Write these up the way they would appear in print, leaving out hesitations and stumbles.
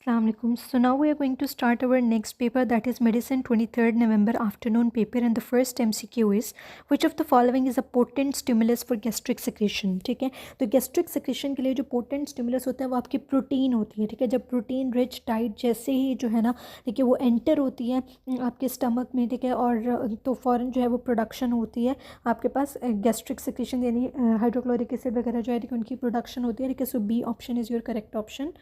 Assalamualaikum. So now we are going to start our next paper, that is medicine 23rd November afternoon paper, and the first MCQ is which of the following is a potent stimulus for gastric secretion. ठीक है, तो gastric secretion के लिए जो potent stimulus होता है वो आपकी प्रोटीन होती है. ठीक है, जब प्रोटीन रिच डाइट जैसे ही जो है ना, ठीक है, वो एंटर होती है आपके स्टमक में, ठीक है, और तो फ़ौरन जो है वो प्रोडक्शन होती है आपके पास गैस्ट्रिक सिक्रेशन, यानी हाइड्रोक्लोरिक एसिड वगैरह जो है ठीक है उनकी प्रोडक्शन होती है. ठीक है, so B option is your correct option.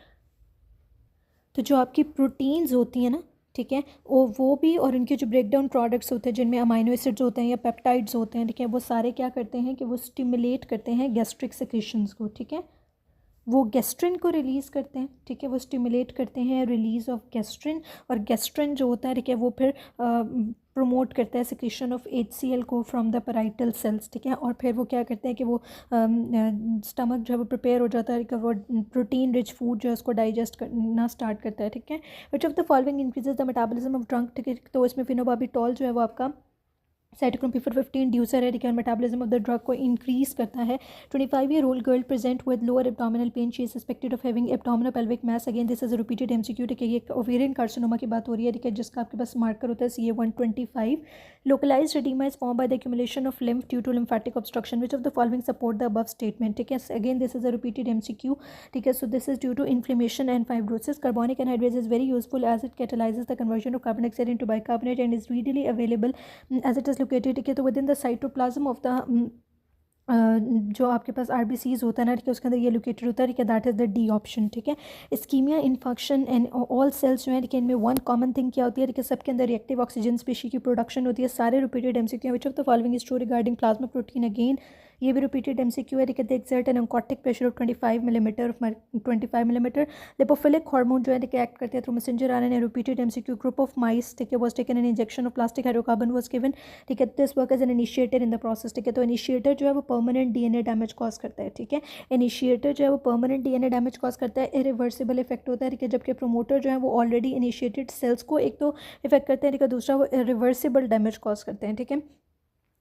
तो जो आपकी प्रोटीन्स होती हैं ना, ठीक है, वो भी, और उनके जो ब्रेक डाउन प्रोडक्ट्स होते हैं जिनमें अमाइनो एसिड्स होते हैं या पेप्टाइड्स होते हैं, ठीक है, वो सारे क्या करते हैं कि वो स्टिमुलेट करते हैं गैस्ट्रिक सिक्रेशंस को. ठीक है, वो गैस्ट्रिन को रिलीज़ करते हैं. ठीक है, वो स्टिमुलेट करते हैं रिलीज़ ऑफ गैस्ट्रिन, और गैस्ट्रिन जो होता है ठीक है वो फिर प्रमोट करता है सिक्रेशन ऑफ HCl को फ्रॉम द पैराइटल सेल्स. ठीक है, और फिर वो क्या करते हैं कि वो स्टमक जो है वो प्रिपेयर हो जाता है कि वो प्रोटीन रिच फूड जो है उसको डाइजेस्ट करना स्टार्ट करता है. ठीक है, which of the following increases the metabolism of drug. ठीक है, तो इसमें फिनोबार्बिटॉल जो है वो आपका साइटोक्रोम P450 ड्यूसर है, ठीक है, मेटाबॉलिज्म ऑफ द ड्रग को इंक्रीज करता है. 25-year-old girl present with lower abdominal pain, she is suspected of having abdominal pelvic mass. Again this is repeated MCQ. ठीक है, ये ओवेरियन कार्सिनोमा की बात हो रही है, ठीक है, जिसका आपके पास मार्कर होता है CA125. Localised oedema is form by the accumulation of lymph due to lymphatic obstruction. Which of the following support the above statement. ठीक है, again this is a repeated MCQ. ठीक है, so this is due to inflammation and fibrosis. Carbonic anhydrase is very useful as it catalyses the conversion of carbon dioxide into bicarbonate and is readily available as it is located. ठीक है, तो with in the cytoplasm of the जो आपके पास RBCs होता है ना, ठीक है, उसके अंदर ये लोकेटेड होता है. ठीक है, that is the D option. ठीक है, ischemia, infection and all cells जो है, ठीक है, इनमें वन कॉमन थिंग क्या होती है, ठीक है, सबके अंदर रिएक्टिव ऑक्सीजन स्पीशी की प्रोडक्शन होती है. सारे repeated MCQ. Which of the following is true regarding plasma protein. Again ये भी रिपीटेड MCQ है. ठीक है, they exert an oncotic pressure of 25 millimetre. Lipophilic hormone जो है ठीक है एक्ट करते हैं through messenger RNA. Repeated MCQ. Group of mice, ठीक है, was taken an injection of plastic hydrocarbon was given. ठीक है, this work as an initiator in the process. ठीक है, तो इनिशिएटर जो है वो परमानेंट DNA डैमेज कॉज करता है. ठीक है, इनिशिएटर जो है वो परमानेंट DNA डैमेज कॉज करता है, इरिवर्सिबल इफेक्ट होता है. ठीक है, जबकि प्रोमोटर जो है वो ऑलरेडी इनिशिएटेड सेल्स को एक तो इफेक्ट करते हैं, ठीक है, दूसरा वो रिवर्सिबल डैमेज कॉज करते हैं. ठीक है,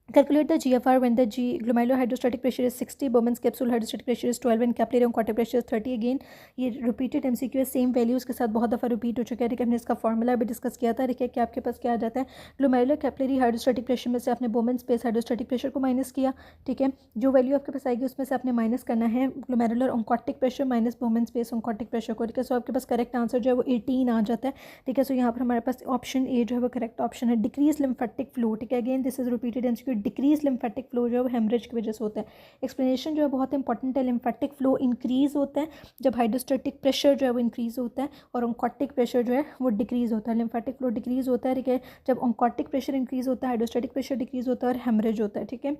calculate the GFR when the glomerular hydrostatic pressure is 60, Bowman's capsule hydrostatic pressure is 12 and capillary oncotic pressure is 30. Again ये रिपीटेड MCQ है, सेम वैल्यूज़ के साथ बहुत दफ़ा रिपीट हो चुका है. ठीक है, हमने इसका फॉर्मूला भी डिस्कस किया था. ठीक है, कि आपके पास क्या आ जाता है, ग्लोमेरुलर कैपिलरी हाइड्रोस्टैटिक प्रेशर में से आपने बोमन स्पेस हाइड्रोस्टैटिक प्रेशर को माइनस किया. ठीक है, जो वैल्यू आपके पास आएगी उसमें से आपने माइनस करना है glomerular oncotic pressure minus Bowman space oncotic pressure को. ठीक है, सो आपके पास करेक्ट आंसर जो है वो 18 आ जाता है. ठीक है, सो यहाँ पर हमारे पास ऑप्शन ए जो है वो करेक्ट ऑप्शन है. Decrease lymphatic flow. ठीक है, again this is repeated MCQ. Decrease lymphatic flow जो है हेमरेज की वजह से होता है. एक्सप्लेनेशन जो है बहुत इंपॉर्टेंट है. लिम्फेटिक फ्लो इंक्रीज होता है जब हाइड्रोस्टैटिक प्रेशर जो है वो इंक्रीज होता है और ऑन्कोटिक प्रेशर जो है वो डिक्रीज होता है. लिम्फेटिक फ्लो डिक्रीज होता है, ठीक है, जब ऑन्कोटिक प्रेशर इंक्रीज होता है, हाइड्रोस्टैटिक प्रेशर डिक्रीज होता है और हेमरेज होता है. ठीक है,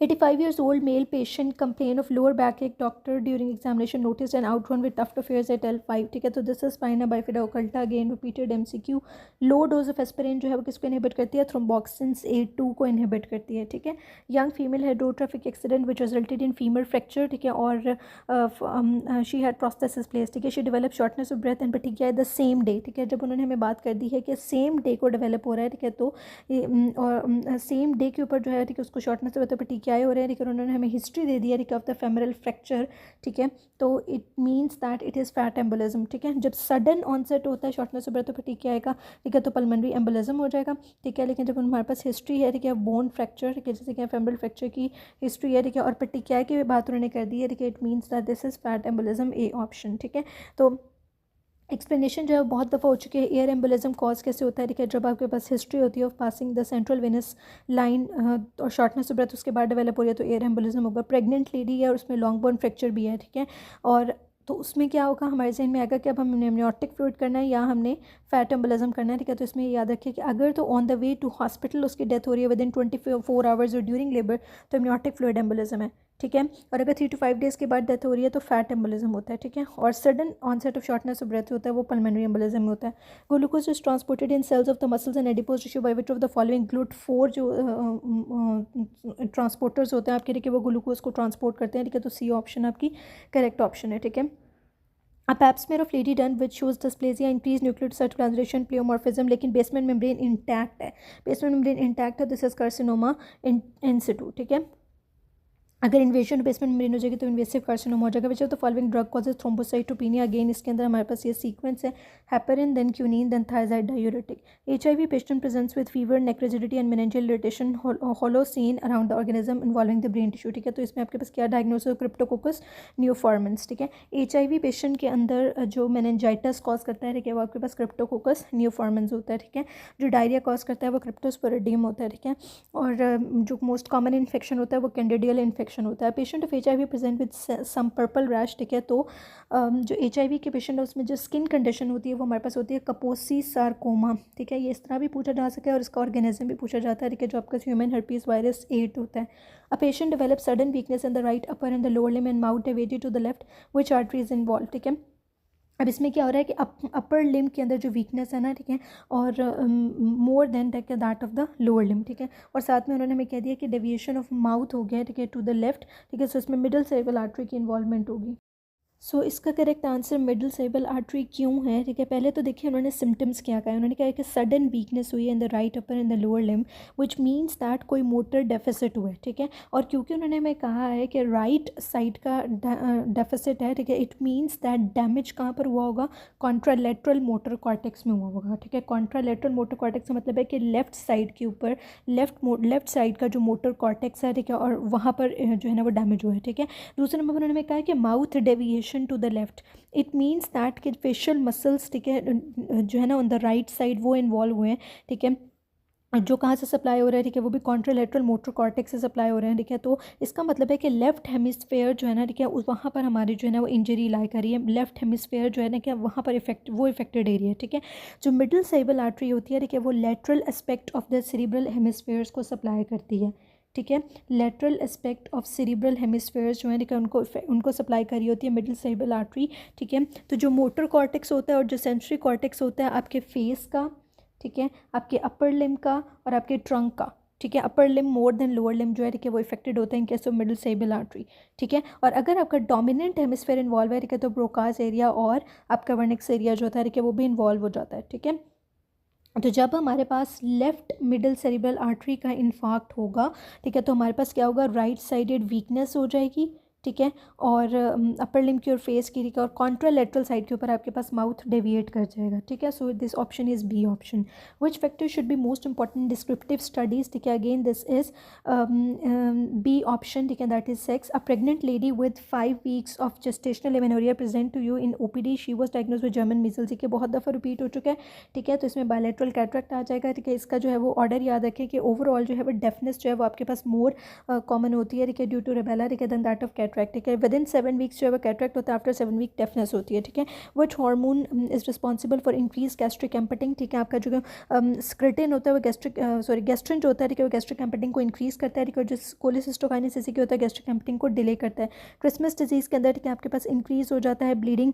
85 years old male patient complained of lower backache. Doctor during examination noticed an outgrown with tuft of hairs at L5. ठीक है, तो this is spina bifida occulta. Again repeated MCQ. Low dose of aspirin जो है वो किसको inhibit करती है, thromboxane A2 को इनहिबिट करती है. ठीक है, young female had road traffic accident which resulted in femur fracture. ठीक है, और शी हैड प्रोस्थेसिस प्लेस. ठीक है, she develop shortness of breath and petechiae the same day. ठीक है, जब उन्होंने हमें बात कर दी है कि सेम डे को डेवलप हो रहा है, ठीक है, तो और सेम डे के ऊपर जो है ठीक है उसको शॉर्टनेस ऑफ पेटिकिया क्या हो रहे हैं. ठीक है, उन्होंने हमें हिस्ट्री दे दी है ठीक है ऑफ द फेमरल फ्रैक्चर. ठीक है, तो it means that it is fat embolism. ठीक है, जब सडन ऑनसेट होता है शॉर्टनेस ऑफ ब्रेथ तो क्या आएगा, ठीक है, तो पल्मोनरी एम्बोलिज्म हो जाएगा. ठीक है, लेकिन जब हमारे पास हिस्ट्री है ठीक है बोन फ्रैक्चर, ठीक है, जैसे कि फेमरल फ्रैक्चर की हिस्ट्री है ठीक है और पेटिकिया की बात उन्होंने कर दी है. ठीक है, it means that this is fat embolism, A option. ठीक है, तो एक्सप्लेनेशन जो है बहुत दफ़ा हो चुकी है. एयर एम्बोलिज्म कॉज कैसे होता है, ठीक है, जब आपके पास हिस्ट्री होती है of passing the central venous line और शॉर्टनेस ऑफ ब्रेथ उसके बाद डेवलप हो रही है तो एयर एम्बोलिज्म होगा. प्रेग्नेंट लेडी है और उसमें लॉन्ग बोन फ्रैक्चर भी है. ठीक है, और तो उसमें क्या होगा, हमारे जहन में आएगा कि अब हमने एमनियोटिक फ्लूइड करना है या हमने फैट एम्बोलिज्म करना है. ठीक है, तो इसमें याद रखिए कि अगर तो on the way to hospital उसकी डेथ हो रही है विद इन 24 आवर्स और ड्यूरिंग लेबर तो एमनियोटिक फ्लूइड एम्बोलिज्म है. ठीक है, और अगर 3 to 5 डेज़ के बाद डेथ हो रही है तो फैट एम्बोलिज्म होता है. ठीक है, और sudden onset of shortness of breath होता है वो पल्मोनरी एम्बोलिज्म होता है. Glucose is transported in cells of the muscles and adipose tissue by which of the following GLUT4 जो ट्रांसपोर्टर्स होते हैं आपके, ठीक है, वो ग्लूकोज को ट्रांसपोर्ट करते हैं. ठीक है, तो सी ऑप्शन आपकी करेक्ट ऑप्शन है. ठीक है, A pap smear of lady done which shows dysplasia, increased nucleocyte translation, pleomorphism, लेकिन बेसमेंट मेम्ब्रेन इंटैक्ट है. बेसमेंट मेम्ब्रेन इंटैक्ट है, दिस इज कार्सिनोमा इन सिटू. ठीक है, अगर इन्वेजन बेसमेंट मेम्ब्रेन हो जाएगी तो इन्वेसिव कार्सिनोमा हो जाएगा। Which of the following drug causes thrombocytopenia. Again इसके अंदर हमारे पास ये सीक्वेंस है, heparin then quinine then thiazide diuretic. HIV patient presents with fever, neck rigidity and meningeal irritation, halo seen around the organism involving the brain tissue. ठीक है, तो इसमें आपके पास क्या डायग्नोसिस, क्रिप्टोकोकस नियोफॉर्मेंस। ठीक है, HIV पेशेंट के अंदर जो मेनिंजाइटिस कॉज करता है, ठीक है, वो आपके पास क्रिप्टोकोकस नियोफॉर्मेंस होता है। ठीक है, जो डायरिया कॉज करता है वो क्रिप्टोस्पोरिडियम होता है। ठीक है, और जो मोस्ट कॉमन इन्फेक्शन होता है वो कैंडिडियल इन्फेक्शन होता है। Patient of HIV present with some purple rash. ठीक है, तो जो HIV के पेशेंट है उसमें जो स्किन कंडीशन होती है वो हमारे पास होती है कपोसी सार्कोमा। ठीक है, ये इस तरह भी पूछा जा सके और इसका ऑर्गेनिज्म भी पूछा जाता है। ठीक है, जो आपका ह्यूमन हर्पीस वायरस 8 होता है। A patient develop sudden weakness in the right upper and the lower limb and mouth deviated to the left, which artery is involve. ठीक है, अब इसमें क्या हो रहा है कि अपर लिम्ब के अंदर जो वीकनेस है ना, ठीक है, और more than that of the lower limb. ठीक है, और साथ में उन्होंने हमें कह दिया कि डेविएशन ऑफ माउथ हो गया, ठीक है, टू द लेफ्ट। ठीक है, सो इसमें मिडल सेरेब्रल आर्टरी की इन्वॉल्वमेंट होगी। सो इसका correct answer middle cerebral artery क्यों है। ठीक है, पहले तो देखिए उन्होंने सिम्टम्स क्या कहा है। उन्होंने कहा कि सडन वीकनेस हुई है इन the right upper and the lower limb, which means that कोई मोटर डेफिसिट हुआ है। ठीक है, और क्योंकि उन्होंने हमें कहा है कि राइट साइड का डेफिसिट है, ठीक है, इट मीन्स दैट डैमेज कहाँ पर हुआ होगा, कॉन्ट्रालेटरल मोटर कॉर्टेक्स में हुआ होगा। ठीक है, कॉन्ट्रालेटरल मोटर कॉर्टेक्स का मतलब है कि लेफ्ट साइड के ऊपर लेफ्ट साइड का जो मोटर कॉर्टेक्स है, ठीक है, और वहाँ पर जो है ना वो डैमेज हुआ है। ठीक है, दूसरे नंबर पर उन्होंने कहा है कि mouth deviation to the left, it means that कि फेशियल मसल्स, ठीक है, जो है ना ऑन द राइट साइड वो इन्वॉल्व हुए हैं। ठीक है, जो कहाँ से सप्लाई हो रहा है, ठीक है, वो भी कॉन्ट्रालेटरल मोटर कॉर्टेक्स से सप्लाई हो रहे हैं। ठीक है, तो इसका मतलब है कि लेफ्ट हेमिस्फेयर जो है ना, ठीक है, उस वहाँ पर हमारी जो है ना वो इंजरी लाई कर रही है। लेफ्ट हेमिस्फेयर जो है ना, क्या वहाँ पर इफेक्टेड एरिया है। ठीक है, जो मिडिल सेरेब्रल आर्टरी होती है, ठीक है, वो lateral aspect of the cerebral hemispheres को सप्लाई करती है। ठीक है, lateral aspect of cerebral hemispheres जो है, ठीक है, उनको सप्लाई करी होती है मिडिल सेरेब्रल आर्टरी। ठीक है, तो जो मोटर कॉर्टेक्स होता है और जो सेंसरी कॉर्टेक्स होता है आपके फेस का, ठीक है, आपके अपर लिम्ब का और आपके ट्रंक का। ठीक है, upper limb more than lower limb जो है, ठीक है, वो इफेक्टेड होता है इन case of middle cerebral artery. ठीक है, और अगर आपका डोमिनेंट हेमिस्फेयर इन्वॉल्व है, ठीक है, तो ब्रोकास एरिया और आपका वर्निक्स एरिया जो होता है, ठीक है, वो भी इन्वॉल्व हो जाता है। ठीक है, तो जब हमारे पास लेफ्ट मिडिल सेरेब्रल आर्टरी का इन्फार्क्ट होगा, ठीक है, तो हमारे पास क्या होगा, राइट साइडेड वीकनेस हो जाएगी। ठीक है, और अपर लिम्ब की और फेस की, ठीक है, और कॉन्ट्रालेटरल साइड के ऊपर आपके पास माउथ डेविएट कर जाएगा। ठीक है, so this option is B option. Which factor should be most important descriptive studies. ठीक है, again this is B option. ठीक है, that is sex. A pregnant lady with 5 weeks of gestational amenorrhoea present to you in OPD, she was diagnose with German measles. ठीक है, बहुत दफ़ा repeat हो चुका है। ठीक है, तो इसमें बायलैटरल कैटरेक्ट आ जाएगा। ठीक है, इसका जो है वो ऑर्डर याद रखें कि ओवरऑल जो है वो डेफनेस जो है वो आपके पास मोर कॉमन होती है। ठीक है, ड्यू टू रेबेला, ठीक है, देन दैट ऑफ कैटरेक्ट। ठीक है, विद इन 7 weeks जो है वो कैटरेक्ट होता है, आफ्टर 7 week डेफनेस होती है। ठीक है, which hormone is responsible for increase gastric emptying. ठीक है, आपका जो स्क्रिटिन होता है वो गैस्ट्रिन जो होता है, ठीक है, वो गैस्ट्रिक एम्पटिंग को इंक्रीज करता है। ठीक है, जो कोलेसिस्टोकाइनेस इसी के होता है गैस्ट्रिक एम्पटिंग को डिले करता है। क्रिसमस डिजीज़ के अंदर, ठीक है, आपके पास इंक्रीज हो जाता है ब्लीडिंग।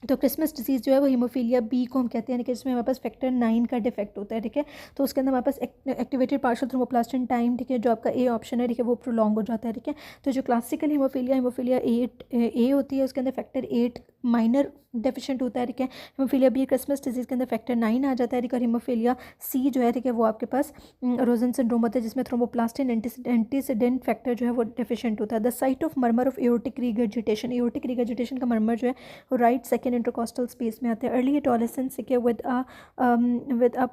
तो क्रिसमस डिजीज़ जो है वो हीमोफीलिया बी को हम कहते हैं कि जिसमें हमारे पास फैक्टर 9 का डिफेक्ट होता है। ठीक है, तो उसके अंदर हमारे पास एक्टिवेटेड पार्शियल थ्रोम्बोप्लास्टिन टाइम, ठीक है, जो आपका ए ऑप्शन है, ठीक है, वो प्रोलॉन्ग हो जाता है। ठीक है, तो जो क्लासिकल हीमोफीलिया 8 ए होती है, उसके अंदर फैक्टर 8 माइनर डेफिशिएंट होता है। ठीक है, हीमोफीलिया बी क्रिसमस डिजीज़ के अंदर फैक्टर 9 आ जाता है। ठीक है, और हीमोफीलिया सी जो है, ठीक है, वो आपके पास रोजन सिंड्रोम होता है जिसमें थ्रोम्बोप्लास्टिन एंटीसीडेंट फैक्टर जो है वो डेफिशिएंट होता है। The site of murmur of aortic regurgitation का मर्मर जो है राइट सेकेंड इंटरकॉस्टल स्पेस में आते हैं। Early adolescence with a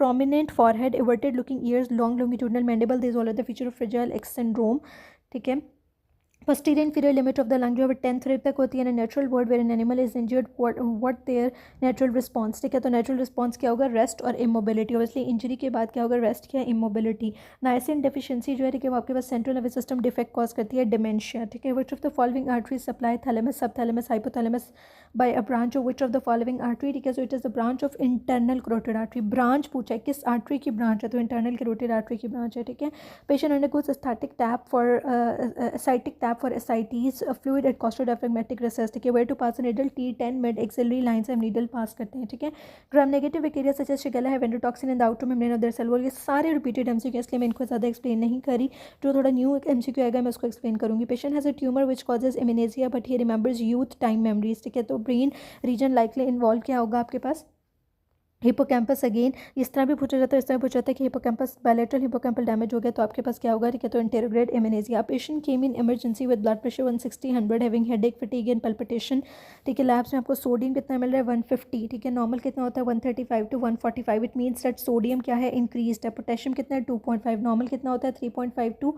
prominent forehead, everted looking ears, long longitudinal mandible, these all are the feature of Fragile X syndrome. ठीक है, posterior inferior limit of the lung जो है 10th rib तक होती है। in a natural world where an animal is injured, what their natural response। ठीक है, तो natural response क्या होगा, रेस्ट और immobility। obviously इंजरी के बाद क्या होगा, रेस्ट क्या, immobility। niacin deficiency जो है, ठीक है, वो आपके पास central nervous system defect cause करती है, dementia। ठीक है, which of the following arteries supply thalamus, subthalamus, hypothalamus by a branch of which of the following artery। ठीक है, so it is the branch of internal carotid artery। branch पूछा है किस artery की ब्रांच है, तो internal carotid artery की branch है। ठीक है, patient undergoes static tap for ascitic tap for ascites, fluid at costodiaphragmatic recess। ठीक है, where to pass a needle, T10 mid axillary lines से हम needle पास करते हैं। ठीक है, gram negative bacteria such as Shigella have endotoxin in the outer membrane of their cell wall। ये सारे रिपीटेड MCQ, इसलिए मैं इनको ज़्यादा एक्सप्लेन नहीं करी। जो थोड़ा न्यू MCQ आएगा मैं उसको एक्सप्लेन करूँगी। Patient has a tumour which causes amnesia but he remembers youth time memories. ठीक है, तो ब्रेन रीजन लाइकली इन्वॉल्व क्या होगा आपके पास, हिपोकैम्पस अगेन इस तरह भी पूछा जाता है, इस तरह पूछा जाता है कि हिपोकैम्पस बायलैटरल हिपोकैम्पल डैमेज हो गया तो आपके पास क्या होगा, ठीक है। तो anterograde amnesia. Patient came in emergency with blood pressure 160/100 having headache fatigue and palpitation, ठीक है। लैब्स में आपको सोडियम कितना मिल रहा है 150, ठीक है। नॉर्मल कितना होता है 135 to 145। It means that sodium क्या है इंक्रीज है। पोटेशियम कितना है 2.5, नॉर्मल कितना होता है 3.5 to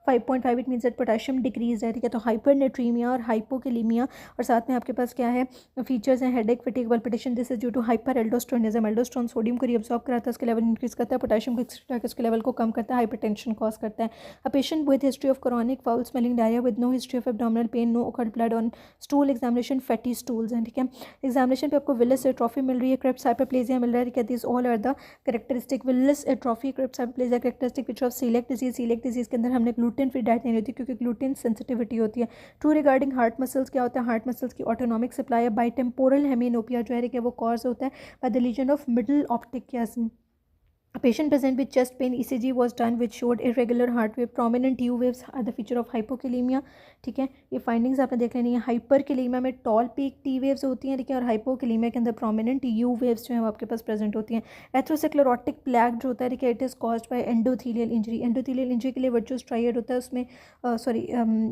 5.5। It means that potassium decrease है, ठीक है। तो हाइपरनेट्रीमिया और हाइपोकेलीमिया और साथ में आपके पास क्या है फीचर्स हैं headache fatigue palpitation. This is due to hyper aldosteronism. Aldosterone sodium को रिअब्सॉर्ब कराता है, उसके लेवल इंक्रीज करता है, पोटेशियम को उसके लेवल को कम करता है, हाइपरटेंशन कॉज करता है। A patient with history of chronic foul smelling diarrhoea with no history of abdominal pain, no occult blood on stool examination, fatty stools हैं, ठीक है। एग्जामिनेशन पे आपको विलिस एट्रोफी मिल रही है, क्रिप्स हाइपरप्लेजिया मिल रहा है, ठीक है। This all are the characteristic. Villous atrophy, crypts hyperplasia characteristic which of coeliac disease. Coeliac disease के अंदर हमने ग्लूटेन फ्री डाइट नहीं होती क्योंकि ग्लूटेन सेंसिटिविटी होती है। ट्रू रिगार्डिंग हार्ट मसल्स क्या होता है, हार्ट मसल्स की ऑटोनॉमिक सप्लाई है। बाइटेम्पोरल हेमिनोपिया जो है कि वो कॉज होता है by the lesion of middle optic chiasma. A patient present with chest pain, ECG was done which showed irregular heart wave, prominent U waves are the feature of hypokalemia, ठीक है। ये फाइंडिंग्स आपने देख लेनी है। Hyperkalaemia में toll peak T waves होती हैं, ठीक है। और हाइपोकेलेमिया के अंदर प्रोमिनेंट यू वेव्स जो है वो आपके पास प्रेजेंट होती हैं। एथ्रोस्क्लेरोटिक प्लैक जो होता है, ठीक है, it is caused by endothelial injury. Endothelial injury के लिए वर्चुअस ट्राइड होता है, उसमें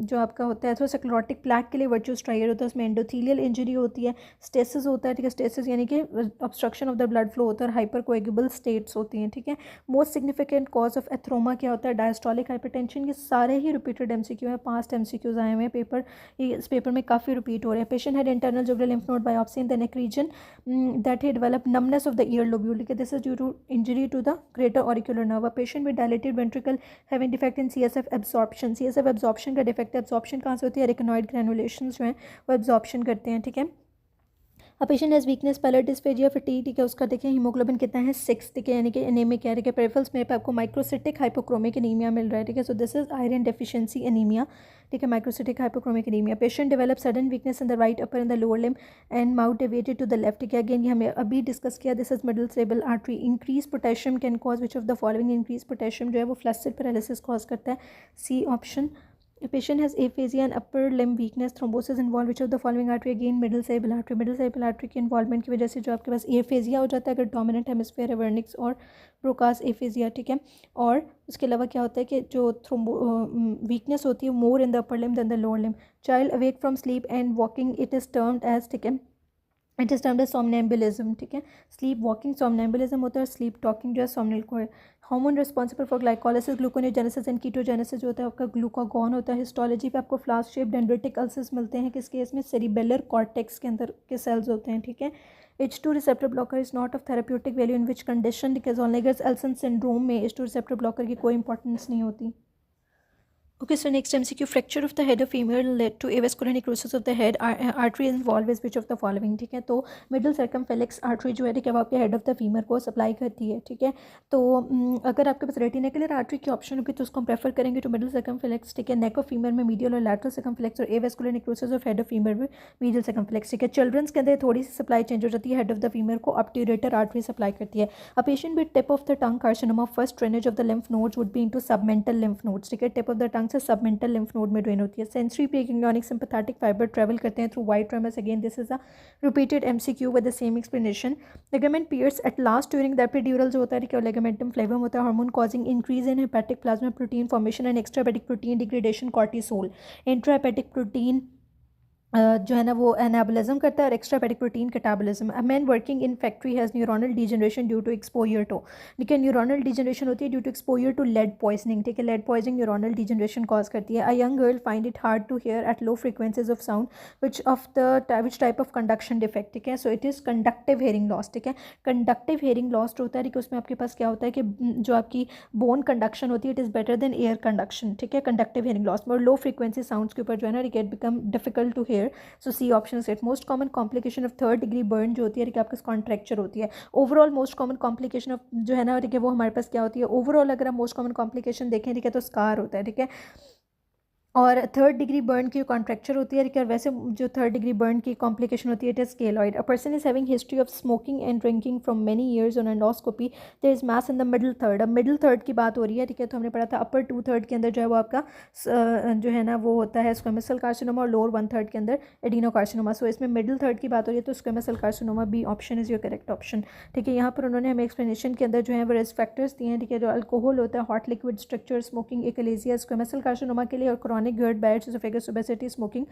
जो आपका होता है एथ्रोस्क्लेरोटिक प्लैक के लिए वर्चुअस ट्राइड होता है, उसमें एंडोथीलियल इंजरी होती है। स्टेसिस होता है, ठीक है। स्टेसिस यानी कि obstruction of the blood flow होता है और हाइपरकोएगुबल स्टेट्स होती हैं, ठीक है। मोस्ट सिग्निफिकेंट कॉज ऑफ एथ्रोमा क्या होता है, डायस्टोलिक हाइपरटेंशन। ये सारे ही रिपीटेड एमसीक्यू है, पास्ट एमसीक्यूज आए हुए हैं पेपर, ये इस पेपर में काफ़ी रिपीट हो रहे हैं। Patient had internal jugular lymph node biopsy in the neck region that he develop numbness of the ear lobule, ठीक है। This is due to injury to the greater auricular nerve. Patient with dilated ventricle having defect in CSF absorption. CSF absorption का defect है। Absorption कहाँ से होती है, retinoid ग्रैनुलेशंस जो हैं वो एब्जॉर्प्शन करते हैं, ठीक है। A patient has weakness, pallor, dysphagia, fatigue, ठीक है। उसका देखिए हीमोग्लोबिन कितना है 6, ठीक है, यानी कि एनीमिक है, ठीक है। पेरिफेरल्स में आपको माइक्रोसिटिक हाइपोक्रोमिक एनीमिया मिल रहा है, ठीक है। So this is iron deficiency anaemia, ठीक है, microcytic hypochromic anaemia. Patient develop sudden weakness in the right upper in the lower limb and mouth deviated to the left, ठीक है। अगेन ये हमें अभी डिस्कस किया, this is middle cerebral artery. Increase potassium can cause which of the following. Increase potassium जो है वो flaccid paralysis cause करता है, C option. A patient has aphasia and upper limb weakness, thrombosis involved, which of the following artery, again middle cerebral artery। middle cerebral artery की involvement की वजह से जो आपके पास aphasia हो जाता है अगर dominant hemisphere है, वर्निक्स और ब्रोकास aphasia, ठीक है। और उसके अलावा क्या होता है कि जो weakness होती है more in the upper limb than the lower limb। child awake from sleep and walking, it is termed as, ठीक है, इट इज़ टर्म्ड एज सोमनेम्बुलिज्म, ठीक है। स्लीप वॉकिंग सोमनेम्बुलिज्म होता है और स्लीप टॉकिंग जो है सोमनल को है। Hormone responsible for glycolysis, gluconeogenesis and ketogenesis जो होता है आपका ग्लूकागॉन होता है। हिस्टोलॉजी पे आपको फ्लास्क शेप डेंड्रिटिक अल्सर्स मिलते हैं, किस केस में, सेरिबेलर कॉर्टेक्स के अंदर के सेल्स होते हैं, ठीक है। H2 receptor blocker is not of therapeutic value in which condition, because Zollinger's Ellison syndrome में H2 रिसेप्टर ब्लॉकर की कोई इंपॉर्टेंस नहीं होती। Okay, so next MCQ, fracture of the head of female led to avascular necrosis of the head, artery involved with which of the following, ठीक है। तो middle circumflex artery जो है, ठीक है, वो आपके हेड ऑफ द फीमर को सप्लाई करती है, ठीक है। तो अगर आपके पास रेटिनिकुलर आर्टरी की ऑप्शन होगी तो उसको हम प्रेफर करेंगे टू मिडल सर्कमफ्लेक्स, ठीक है। नेक ऑफ फीमर में मीडियल और लैटरल सर्कमफ्लेक्स और avascular necrosis of head of femur में मीडियल सर्कमफ्लेक्स, ठीक है। चिल्ड्रंस के अंदर थोड़ी सी सप्लाई चेंज हो जाती है, हेड ऑफ द फीमर को ऑब्ट्यूरेटर आर्टरी सप्लाई करती है। A patient with tip of the tongue carcinoma, first drainage of the lymph nodes would be into submental lymph nodes, ठीक है। टिप ऑफ द टंग से submental lymph node में drain होती है। Sensory preganglionic sympathetic fibre travel करते हैं through white tremors, again this is a repeated MCQ with the same explanation. Ligament piers eight last during the epidural जो होता है, ठीक है, लिगामेंटम फ्लेवम होता है। Hormone causing increase in hepatic plasma protein formation and extra hepatic protein degradation, cortisol. Intra hepatic protein जो है ना वो एनाबोलिज्म करता है और extra hepatic protein catabolism. A man working in factory has neuronal degeneration due to exposure to, ठीक है। Neuronal degeneration होती है due to exposure to lead poisoning, ठीक है। Lead poisoning neuronal degeneration cause करती है। A young girl find it hard to hear at low frequencies of sound which type of conduction defect, ठीक है। So it is conductive hearing loss, ठीक है। Conductive hearing loss होता है, ठीक है, उसमें आपके पास क्या होता है कि जो आपकी बोन कंडक्शन होती है it is better than air conduction, ठीक है। कंडक्टिव हेयरिंग लॉस में और लो फ्रीक्वेंसी साउंड्स के ऊपर जो है ना it become difficult to hear. So C option set. Most common complication of third degree burn जो होती है, ठीक है, आपके कॉन्ट्रैक्चर होती है। Overall most common complication of जो है ना, ठीक है, वो हमारे पास क्या होती है ओवरऑल, अगर हम मोस्ट कॉमन कॉम्प्लिकेशन देखें, ठीक है, तो स्कार होता है, ठीक है। और थर्ड डिग्री बर्न की जो कॉन्ट्रैक्चर होती है, और वैसे जो थर्ड डिग्री बर्न की कॉम्प्लिकेशन होती है it is keloid. A person is having history of smoking and drinking from many years on endoscopy, there is mass in the middle third. अब मिडिल थर्ड की बात हो रही है, ठीक है, तो हमने पढ़ा था अपर टू थर्ड के अंदर जो है वो आपका जो है ना वो होता है स्क्वेमस सेल कार्सिनोमा, और लोअर वन थर्ड के अंदर एडिनो कार्सिनोमा। सो इसमें मिडिल थर्ड की बात हो रही है तो squamous cell carcinoma B option is your correct option, ठीक है। यहाँ पर उन्होंने हमें एक्सप्लेनेशन के अंदर जो है वो रिस्क फैक्टर्स दिए हैं, ठीक है, जो अल्कोहल होता है, hot liquid structure, smoking, achalasia squamous cell carcinoma के लिए, और chronic GERD Barrett's oesophagus obesity, smoking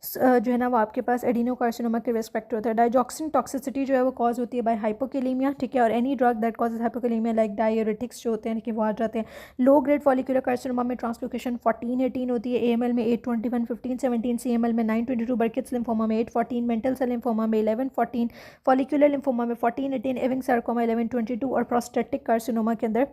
जो है ना वो आपके पास एडिनो कार्सिनोमा के रिस्क फैक्टर होता है। डाइजॉक्सिन टॉक्सिसिटी जो है वो कॉज होती है बाय हाइपोकेलेमिया, ठीक है, और any drug that causes hypokalaemia like diuretics जो होते हैं कि वो आ जाते हैं। लो ग्रेड फॉलिकुलर कार्सिनोमा में ट्रांसलोकेशन 14-18 होती है, AML में 821, 15-17, CML में 922, बर्किट्स लिम्फोमा में 814, मेंटल सेल लिम्फोमा में 1114, फॉलिकुलर लिम्फोमा में 14-18, एविंग सार्कोमा 1122, और प्रोस्टेटिक कार्सिनोमा के अंदर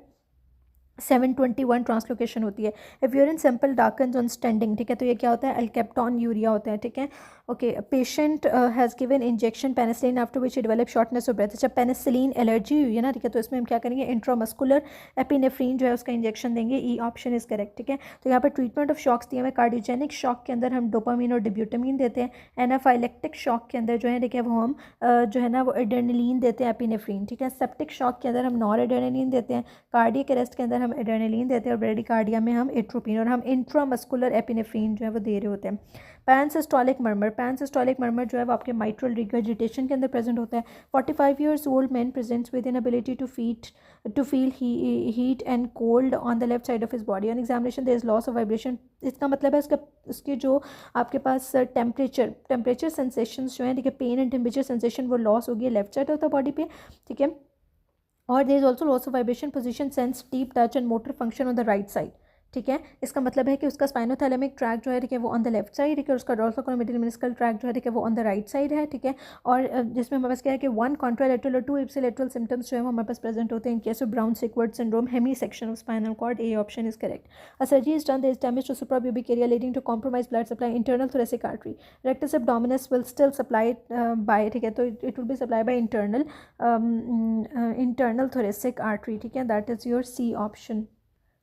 721 ट्रांसलोकेशन होती है। If urine sample darkens on standing, ठीक है, तो ये क्या होता है, एल्केप्टॉन यूरिया होता है, ठीक है। Okay, patient has given injection penicillin after which develop shortness of breath. अच्छा, पेनिसिलिन एलर्जी हुई है ना, ठीक है, तो इसमें हम क्या करेंगे, इंट्रामस्कुलर एपिनेफ्रीन जो है उसका इंजेक्शन देंगे, ई ऑप्शन इज करेक्ट, ठीक है। तो यहाँ पर ट्रीटमेंट ऑफ शॉक्स दिए हुए, कार्डियोजेनिक शॉक के अंदर हम डोपामिन और डिब्यूटामिन देते हैं, एनाफाइलेक्टिक शॉक के अंदर जो है, ठीक है, वो हम जो है ना वो एड्रेनलिन देते हैं, एपिनेफ्रीन, ठीक है। सेप्टिक शॉक के अंदर हम नॉर एड्रेनलिन देते हैं, कार्डियक अरेस्ट के अंदर हम एड्रेनलिन देते हैं, और ब्रेडिकार्डिया में हम एट्रोपिन, और हम इंट्रामस्कुलर एपिनेफ्रीन जो है वो दे रहे होते हैं। पैनसिस्टोलिक मर्मर, पैनसिस्टोलिक मर्मर जो है वो आपके माइट्रल रिगर्जिटेशन के अंदर प्रेजेंट होता है। 45 years old man presents with inability to feel heat and cold on the left side of his body, on examination there is loss of vibration. इसका मतलब है इसके जो आपके पास टेम्परेचर सेंसेशंस जो है, ठीक है, पेन एंड टेम्परेचर सेंसेशन वो लॉस होगी left side of the body पे, ठीक है। और there is also loss of vibration, position, sense, deep touch and motor function on the right side, ठीक है। इसका मतलब है कि उसका स्पाइनोथैलेमिक ट्रैक जो है, ठीक है, वो ऑन द लेफ्ट साइड, ठीक है, उसका डोर्सोकोलोमिडल मेनिस्कल ट्रैक जो है, ठीक है, वो ऑन द राइट साइड है, ठीक है। और जिसमें हमारे पास क्या है कि 1 कॉन्ट्रालेटरल और 2 इप्सिलेटरल सिम्टम्स जो है वो हमारे पास प्रेजेंट होते हैं in case of brown sequard syndrome, hemi section of spinal cord, A option is correct. A surgery is done, there is damage to suprapubic area leading to compromise blood supply, internal thoracic artery, rectus abdominis will still supply by, ठीक है, तो it will be supply by internal thoracic artery, ठीक है, that is your C option.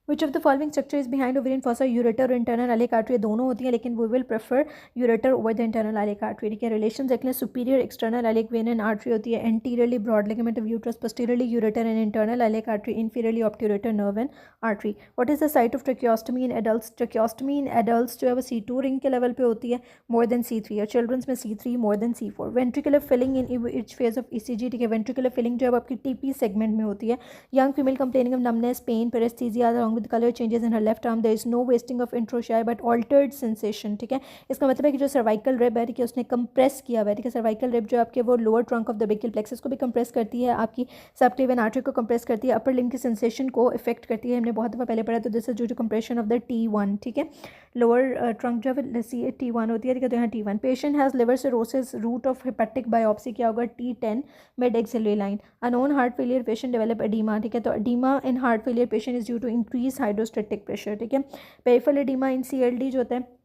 Which of the following structure is behind ovarian fossa, ureter और internal iliac artery, दोनों होती हैं लेकिन we will prefer ureter over the internal iliac artery, ठीक है। Relation देख लें, superior external iliac vein and artery होती है, anteriorly broad ligament of uterus, posteriorly ureter and internal iliac artery, inferiorly obturator nerve and artery. What is the site of tracheostomy in adults, tracheostomy in adults जो है वो C2 ring के level पे होती है, more than C3, और childrens में C3 more than C4। Ventricular filling in each phase of ECG, ठीक है, वेंट्रिकुलर फिलिंग जो है आपकी TP सेगमेंट में होती है। Young female complaining of numbness, pain, paresthesia along with colour changes in her left arm, there is no wasting of intrinsic but altered sensation, ठीक है। इसका मतलब है कि जो सर्वाइकल रिब है, ठीक है, उसने कंप्रेस किया हुआ है, ठीक है। सर्वाइकल रिब जो आपके वो lower trunk of the brachial plexus को भी कंप्रेस करती है, आपकी सबक्लेवियन आर्टरी को कंप्रेस करती है, अपर लिम्ब की सेंसेशन को इफेक्ट करती है, हमने बहुत दफ़ा पहले पढ़ा, तो this is due to compression of the T1, ठीक है। लोअर ट्रंक जो है T1 होती है, ठीक है, तो यहाँ T1। Patient has liver cirrhosis, route of hepatic biopsy क्या होगा, T10 mid axillary line. A known heart failure patient develop oedema, ठीक है, तो oedema in heart failure patient is due to increase hydrostatic pressure, ठीक है। पेरिफेरल एडीमा इन CLD जो होता है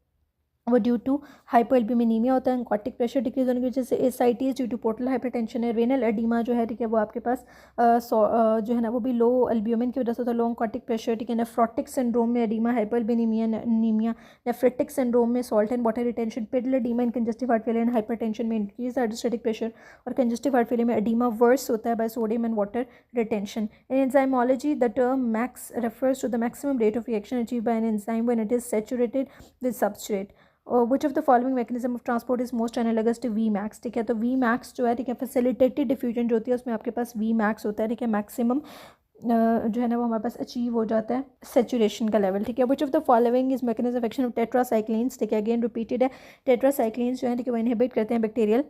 वो ड्यू टू हाइपोएल्ब्यूमिनीमिया होता है, कॉर्टिक प्रेशर डिक्रीज होने की वजह से। एसाइटीज ड्यू टू पोर्टल हाइपरटेंशन है। रेनल एडिमा जो है, ठीक है, वो आपके पास जो है ना वो भी लो एल्ब्यूमिन की वजह से होता है, लो कॉर्टिक प्रेशर, ठीक है। नेफ्रोटिक सिंड्रोम में एडिमा, हाइपोएल्ब्यूमिनिया नीमिया। नेफ्रेटिक सिंड्रोम में salt and water retention. Pedal oedema in congestive heart failure and hypertension में इंक्रीज हाइड्रोस्टेटिक प्रेशर, और कंजस्टिव हार्ट फेलियर में एडिमा वर्स होता है by sodium and water retention. In enzymology the term max refers to the maximum rate of reaction achieve by an enzyme when it is saturated with substrate. Which of the following mechanism of transport is most analogous to Vmax, ठीक है, तो Vmax जो है, ठीक है, facilitated diffusion जो होती है उसमें आपके पास Vmax होता है, ठीक है। मैक्सिमम जो है ना वो हमारे पास अचीव हो जाता है सेचुरेशन का लेवल, ठीक है। Which of the following is mechanism of action of tetracyclines, ठीक है, अगेन रिपीटेड है। टेट्रासाइक्लिन्स जो है, ठीक है, वो इनहिबिट करते हैं बैक्टीरियल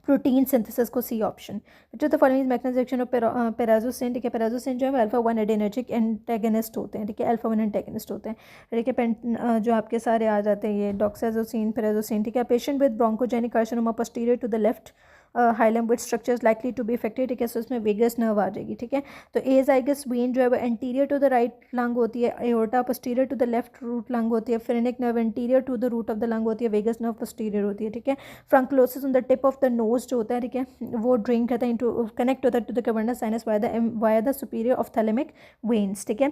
प्रोटीन सिंथेसिस को, C option. Which of the following mechanism action of prazosin, ठीक है, पेराजोसिन जो है अल्फा-1 एडिनर्जिक एंटेगनिस्ट होते हैं, ठीक है, अल्फा-1 एंटेगनिस्ट होते हैं, ठीक है। जो आपके सारे आ जाते हैं ये डॉक्साजोसिन, पेराजोसिन, ठीक है। Patient with bronchogenic carcinoma posterior to the left hilum which structures likely to be affected, ठीक है, सो उसमें वेगस नर्व आ जाएगी, ठीक है। तो एजाइगस वेन जो है वो anterior to the right lung होती है, aorta posterior to the left root lung होती है, phrenic nerve anterior to the root of the lung होती है, वेगस नर्व पोस्टीरियर होती है, ठीक है। Furunculosis on the tip of the nose जो होता है, ठीक है, वो ड्रिंक करता है इनटू कनेक्ट होता है to the cavernous sinus via the superior ophthalmic veins, ठीक है।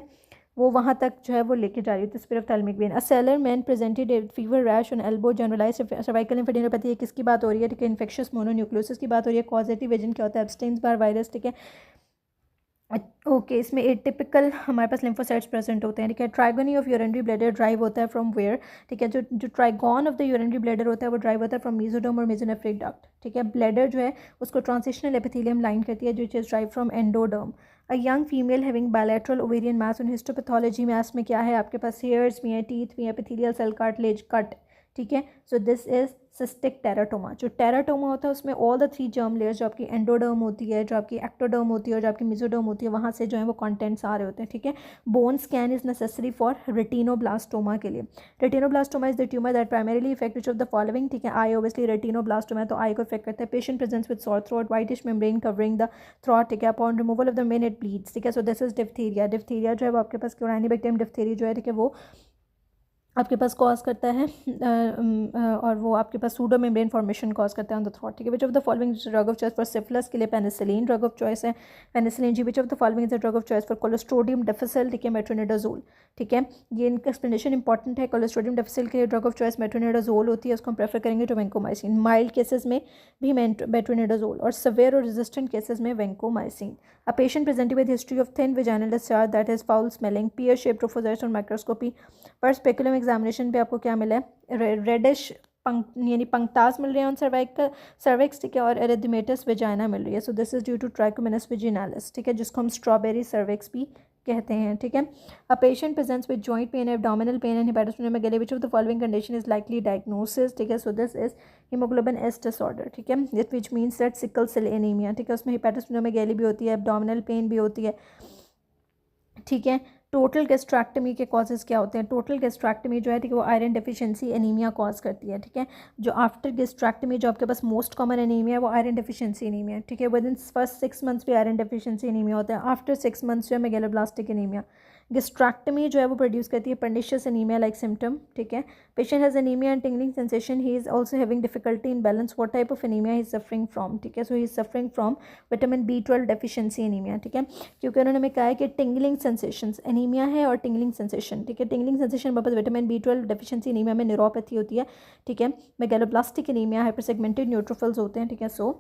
वो वहाँ तक जो है वो लेके जा रही होती है स्पिरोथैल्मिक vein. A sailor man presented fever rash on elbow, generalised cervical lymphadenopathy, ये किसकी बात हो रही है? ठीक है, इन्फेक्शियस मोनोन्यूक्लियोसिस की बात हो रही है। कॉजेटिव एजेंट क्या होता है? एब्स्टेन्स बार वायरस। ठीक है, ओके, इसमें एटिपिकल हमारे पास लिम्फोसाइट्स प्रेजेंट होते हैं। ठीक है, ट्राइगोनी ऑफ यूरिनरी ब्लैडर ड्राइव होता है फ्रॉम वेयर? ठीक है, जो trigon of the urinary bladder होता है वो ड्राइव होता है फ्रॉम मेसोडर्म और मेसोनेफ्रिक डक्ट। ठीक है, ब्लैडर जो है उसको ट्रांजिशनल एपिथेलियम लाइन करती है, जो is drive from endoderm. A young female having bilateral ovarian mass. उन हिस्टोपैथोलॉजी मास में क्या है आपके पास? हेयर्स भी हैं, टीथ भी हैं, एपिथेलियल सेल कार्टिलेज कट। ठीक है, so this is cystic teratoma. जो टेराटोमा होता है उसमें ऑल द 3 जर्म लेयर्स, जो आपकी एंडोडर्म होती है, जो आपकी एक्टोडर्म होती है और जो आपकी मेसोडर्म होती है, वहाँ से जो है वो कंटेंट्स आ रहे होते हैं। ठीक है, bone scan is necessary for retinoblastoma के लिए। Retinoblastoma is the tumour that primarily effect which of the following? ठीक है, आई ऑब्वियसली रेटिनोब्लास्टोमा है तो आई को इफेक्ट करता है। Patient presents with sore throat, whitish membrane covering the throat. ठीक है, upon removal of the main it bleeds. ठीक है, so this is diphtheria. Diphtheria जो है वो आपके पास क्लोराइनिबैक्टीरियम डिप्थीरिया जो है, ठीक है, वो आपके पास कॉज करता है और वो आपके पास सूडो मेम्ब्रेन फॉर्मेशन कॉज करता है ऑन द थ्रोट। ठीक है, which of the following drug of choice for syphilis के लिए पेनिसिलिन ड्रग ऑफ चॉइस है, penicillin G. Which of the following is the drug of choice for clostridium difficile? ठीक है, metronidazole. ठीक है, ये इनका एक्सप्लेनेशन इंपॉर्टेंट है। कोलेस्ट्रोडियम डिफिसिल के लिए ड्रग ऑफ चॉइस मेट्रोनिडाजोल होती है, उसको हम प्रेफर करेंगे टू वेंकोमाइसिन। माइल्ड केसेस में भी मेट्रोनिडाजोल और सवेयर और रेजिस्टेंट केसेस में vancomycin. A patient presented with history of thin vaginal discharge that is foul smelling, pear-shaped trophozoites on microscopy पर speculum examination पे आपको क्या मिला है? रेडिश यानी पंक्तास मिल रहे हैं ऑन सर्विक्स। ठीक है, और एरिथमेटस वेजाइना मिल रही है। So this is due to trichomonas vaginalis. ठीक है, जिसको हम स्ट्रॉबेरी सर्विक्स भी कहते हैं। ठीक है, a patient presents with joint pain, abdominal pain and hepatosplenomegaly. Which of the following condition is likely diagnosis? ठीक है, so this is haemoglobin S disorder. ठीक है, which means that sickle cell anaemia. ठीक है, उसमें हेपेटोस्प्लेनोमेगाली भी होती है, एब्डोमिनल पेन भी होती है। ठीक है, टोटल गैस्ट्रैक्टमी के कॉजेज़ क्या होते हैं? टोटल गैस्ट्रैक्टमी जो है, ठीक है, वो आयरन डेफिशिएंसी एनीमिया कॉज करती है। ठीक है, जो आफ्टर गैस्ट्रैक्टमी जो आपके पास मोस्ट कॉमन एनीमिया है वो आयरन डेफिशिएंसी एनीमिया। ठीक है, विद इन फर्स्ट 6 मंथ्स भी आयरन डेफिशिएंसी एनीमिया होता है। आफ्टर 6 मंथ्स जो है मेगैलोब्लास्टिक एनीमिया। गैस्ट्रैक्टमी जो है वो प्रोड्यूस करती है पर्निशियस एनीमिया लाइक सिम्टम। ठीक है, patient has anaemia and tingling sensation, he is also having difficulty in balance. What type of anaemia he is suffering from? ठीक है, so he is suffering from vitamin B12 deficiency anaemia. ठीक है, क्योंकि उन्होंने हमें कहा है कि टिंगलिंग सेंसेशंस एनीमिया है और टिंगलिंग सेंसेशन। ठीक है, टिंगलिंग सेंसेशन वापस विटामिन B12 डेफिशिएंसी एनीमिया में न्यूरोपैथी होती है। ठीक है, मेगैलोब्लास्टिक एनीमिया हाइपरसेगमेंटेड न्यूट्रोफिल्स होते हैं। ठीक है, सो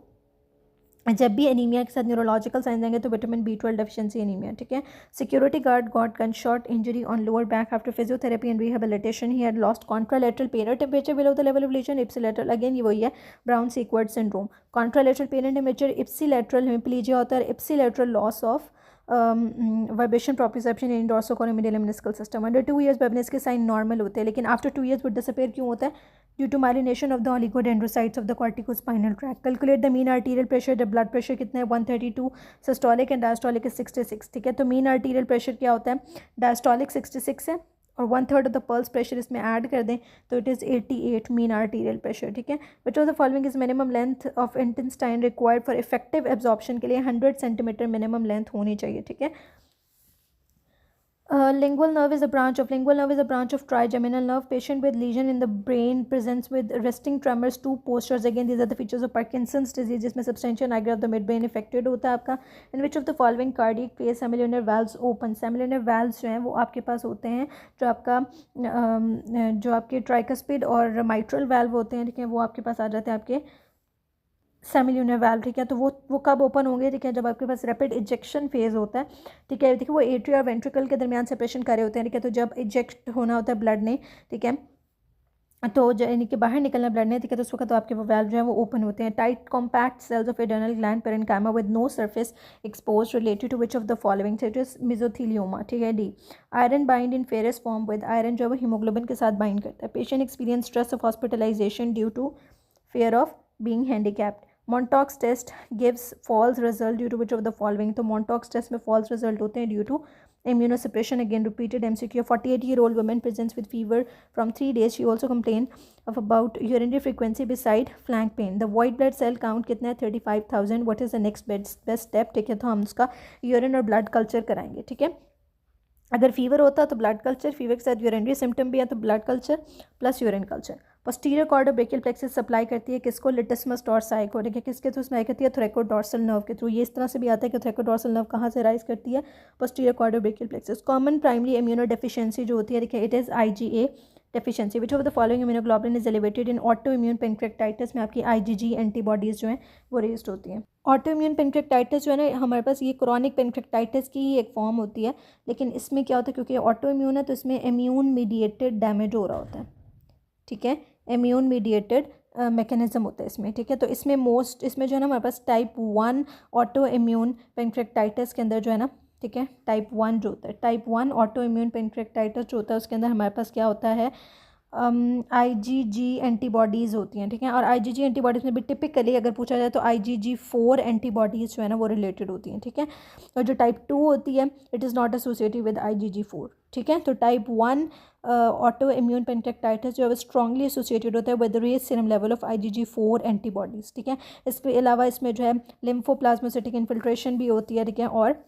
जब भी एनीमिया के साथ न्यूरोलॉजिकल साइंस आएंगे तो विटामिन B12 डेफिशिएंसी एनीमिया। ठीक है, security guard got gun shot injury on lower back after physiotherapy and rehabilitation, he had lost contralateral pain और temperature below the level of lesion, ipsilateral. Again ये वही है, brown sequard syndrome. Contralateral pain and temperature, ipsilateral hemiplegia होता है, ipsilateral loss of vibration proprioception in dorsal column medial lemniscal system. Under 2 years बेबनेस के sign normal होते हैं, लेकिन आफ्टर 2 years वो डिसअपेयर क्यों होता है? Due to myelination of the oligodendrocytes of the corticospinal tract. Calculate the mean arterial pressure, the blood pressure कितना है? 132, सिस्टोलिक एंड डायस्टोलिक इज 66। ठीक है, तो मीन आर्टीरियल प्रेशर क्या होता है? डायस्टोलिक 66 है और 1/3 ऑफ द पल्स प्रेशर इसमें ऐड कर दें तो it is 88 mean arterial pressure. ठीक है, which of the following is minimum length of intestine required for effective absorption के लिए 100 सेंटीमीटर मिनिमम लेंथ होनी चाहिए। ठीक है, lingual nerve is a branch of trigeminal nerve. Patient with lesion in the brain presents with resting tremors, 2 postures. Again these are the features of Parkinson's disease, जिसमें substantia nigra of the midbrain affected होता है आपका. In which of the following cardiac phase semilunar valves open? Semilunar valves जो हैं वो आपके पास होते हैं जो आपका जो आपके tricuspid और mitral valve होते हैं, ठीक है, वो आपके पास आ जाते हैं आपके सेमिल्यूनर वाल्व। ठीक है, तो वो कब ओपन होंगे? ठीक है, जब आपके पास रैपिड इजेक्शन फेज होता है। ठीक है, देखिए वो एट्रिया और वेंट्रिकल के दरमियान सेपरेशन कर रहे होते हैं। ठीक है, तो जब इजेक्ट होना होता है ब्लड ने, ठीक है, तो यानी कि बाहर निकलना ब्लड ने, ठीक है, तो उस वक्त तो आपके वो वाल्व जो है वो ओपन होते हैं। Tight compact cells of adrenal gland parenchyma with no surface expose related to which of the following? It is mesothelioma. ठीक है, D. Iron bind in ferrous form with, iron जो है वो हीमोग्लोबिन के साथ बाइंड करता है। Patient experience stress of hospitalisation due to fear of being handicapped. Montauk's test gives false result due to which of the following? तो Montauk's test में false result होते हैं due to immunosuppression. Again repeated MCQ. 48-year-old woman presents with fever from 3 days. She also complained of about urinary frequency beside flank pain. The white blood cell count कितना है? 35,000. What is the next best step? ठीक है, तो हम उसका urine और blood culture कराएंगे। ठीक है, अगर फीवर होता है तो ब्लड कल्चर, फीवर के साथ यूरिनरी सिम्टम भी है तो blood culture plus urine culture. Posterior cord of brachial plexus supply करती है किसको, लिटिस्मस डॉर्साई को, ठीक है, किसके थ्रू सप्लाई करती है, थ्रेकोडोर्सल नर्व के थ्रू। ये इस तरह से भी आता है कि थ्रेकोडोर्सल नर्व कहाँ से राइज करती है, posterior cord of brachial plexus. Common primary immunodeficiency जो होती है, देखिए it is IgA deficiency. Which of the following immunoglobulin is elevated in autoimmune pancreatitis में आपकी IgG एंटीबॉडीज़ जो हैं वो रेज्ड होती हैं। ऑटो इम्यून पेनक्रेक्टाइटिस जो है ना, हमारे पास ये क्रॉनिक पेनक्रेक्टाइटिस की ही एक फॉर्म होती है, लेकिन इसमें क्या होता है, क्योंकि ऑटो इम्यून है तो इसमें इम्यून मीडिएटेड डैमेज हो रहा होता है, ठीक है, इम्यून मीडिएटेड मैकेनिज्म होता है इसमें, ठीक है। तो इसमें इसमें जो है ना हमारे पास टाइप 1 ऑटो इम्यून पेनक्रेक्टाइटिस के अंदर जो है ना, ठीक है, टाइप 1 जो होता है, टाइप 1 ऑटो इम्यून पेनक्रेक्टाइटिस जो होता है उसके अंदर हमारे पास क्या होता है, IgG एंटीबॉडीज़ होती हैं, ठीक है। और IgG एंटीबॉडीज़ में भी टिपिकली अगर पूछा जाए तो IgG4 एंटीबॉडीज़ जो है ना वो रिलेटेड होती हैं, ठीक है। और जो टाइप 2 होती है it is not associated with IgG4, ठीक है। तो टाइप 1 ऑटो इम्यून पेनक्रेक्टाइटिस जो है वो स्ट्रांगली एसोसिएटेड होता है with raise serum level of IgG4 antibodies, ठीक है। इसके अलावा इसमें जो है लिम्फोप्लाज्मोसिटिक इन्फिल्ट्रेशन भी होती है, ठीक है, और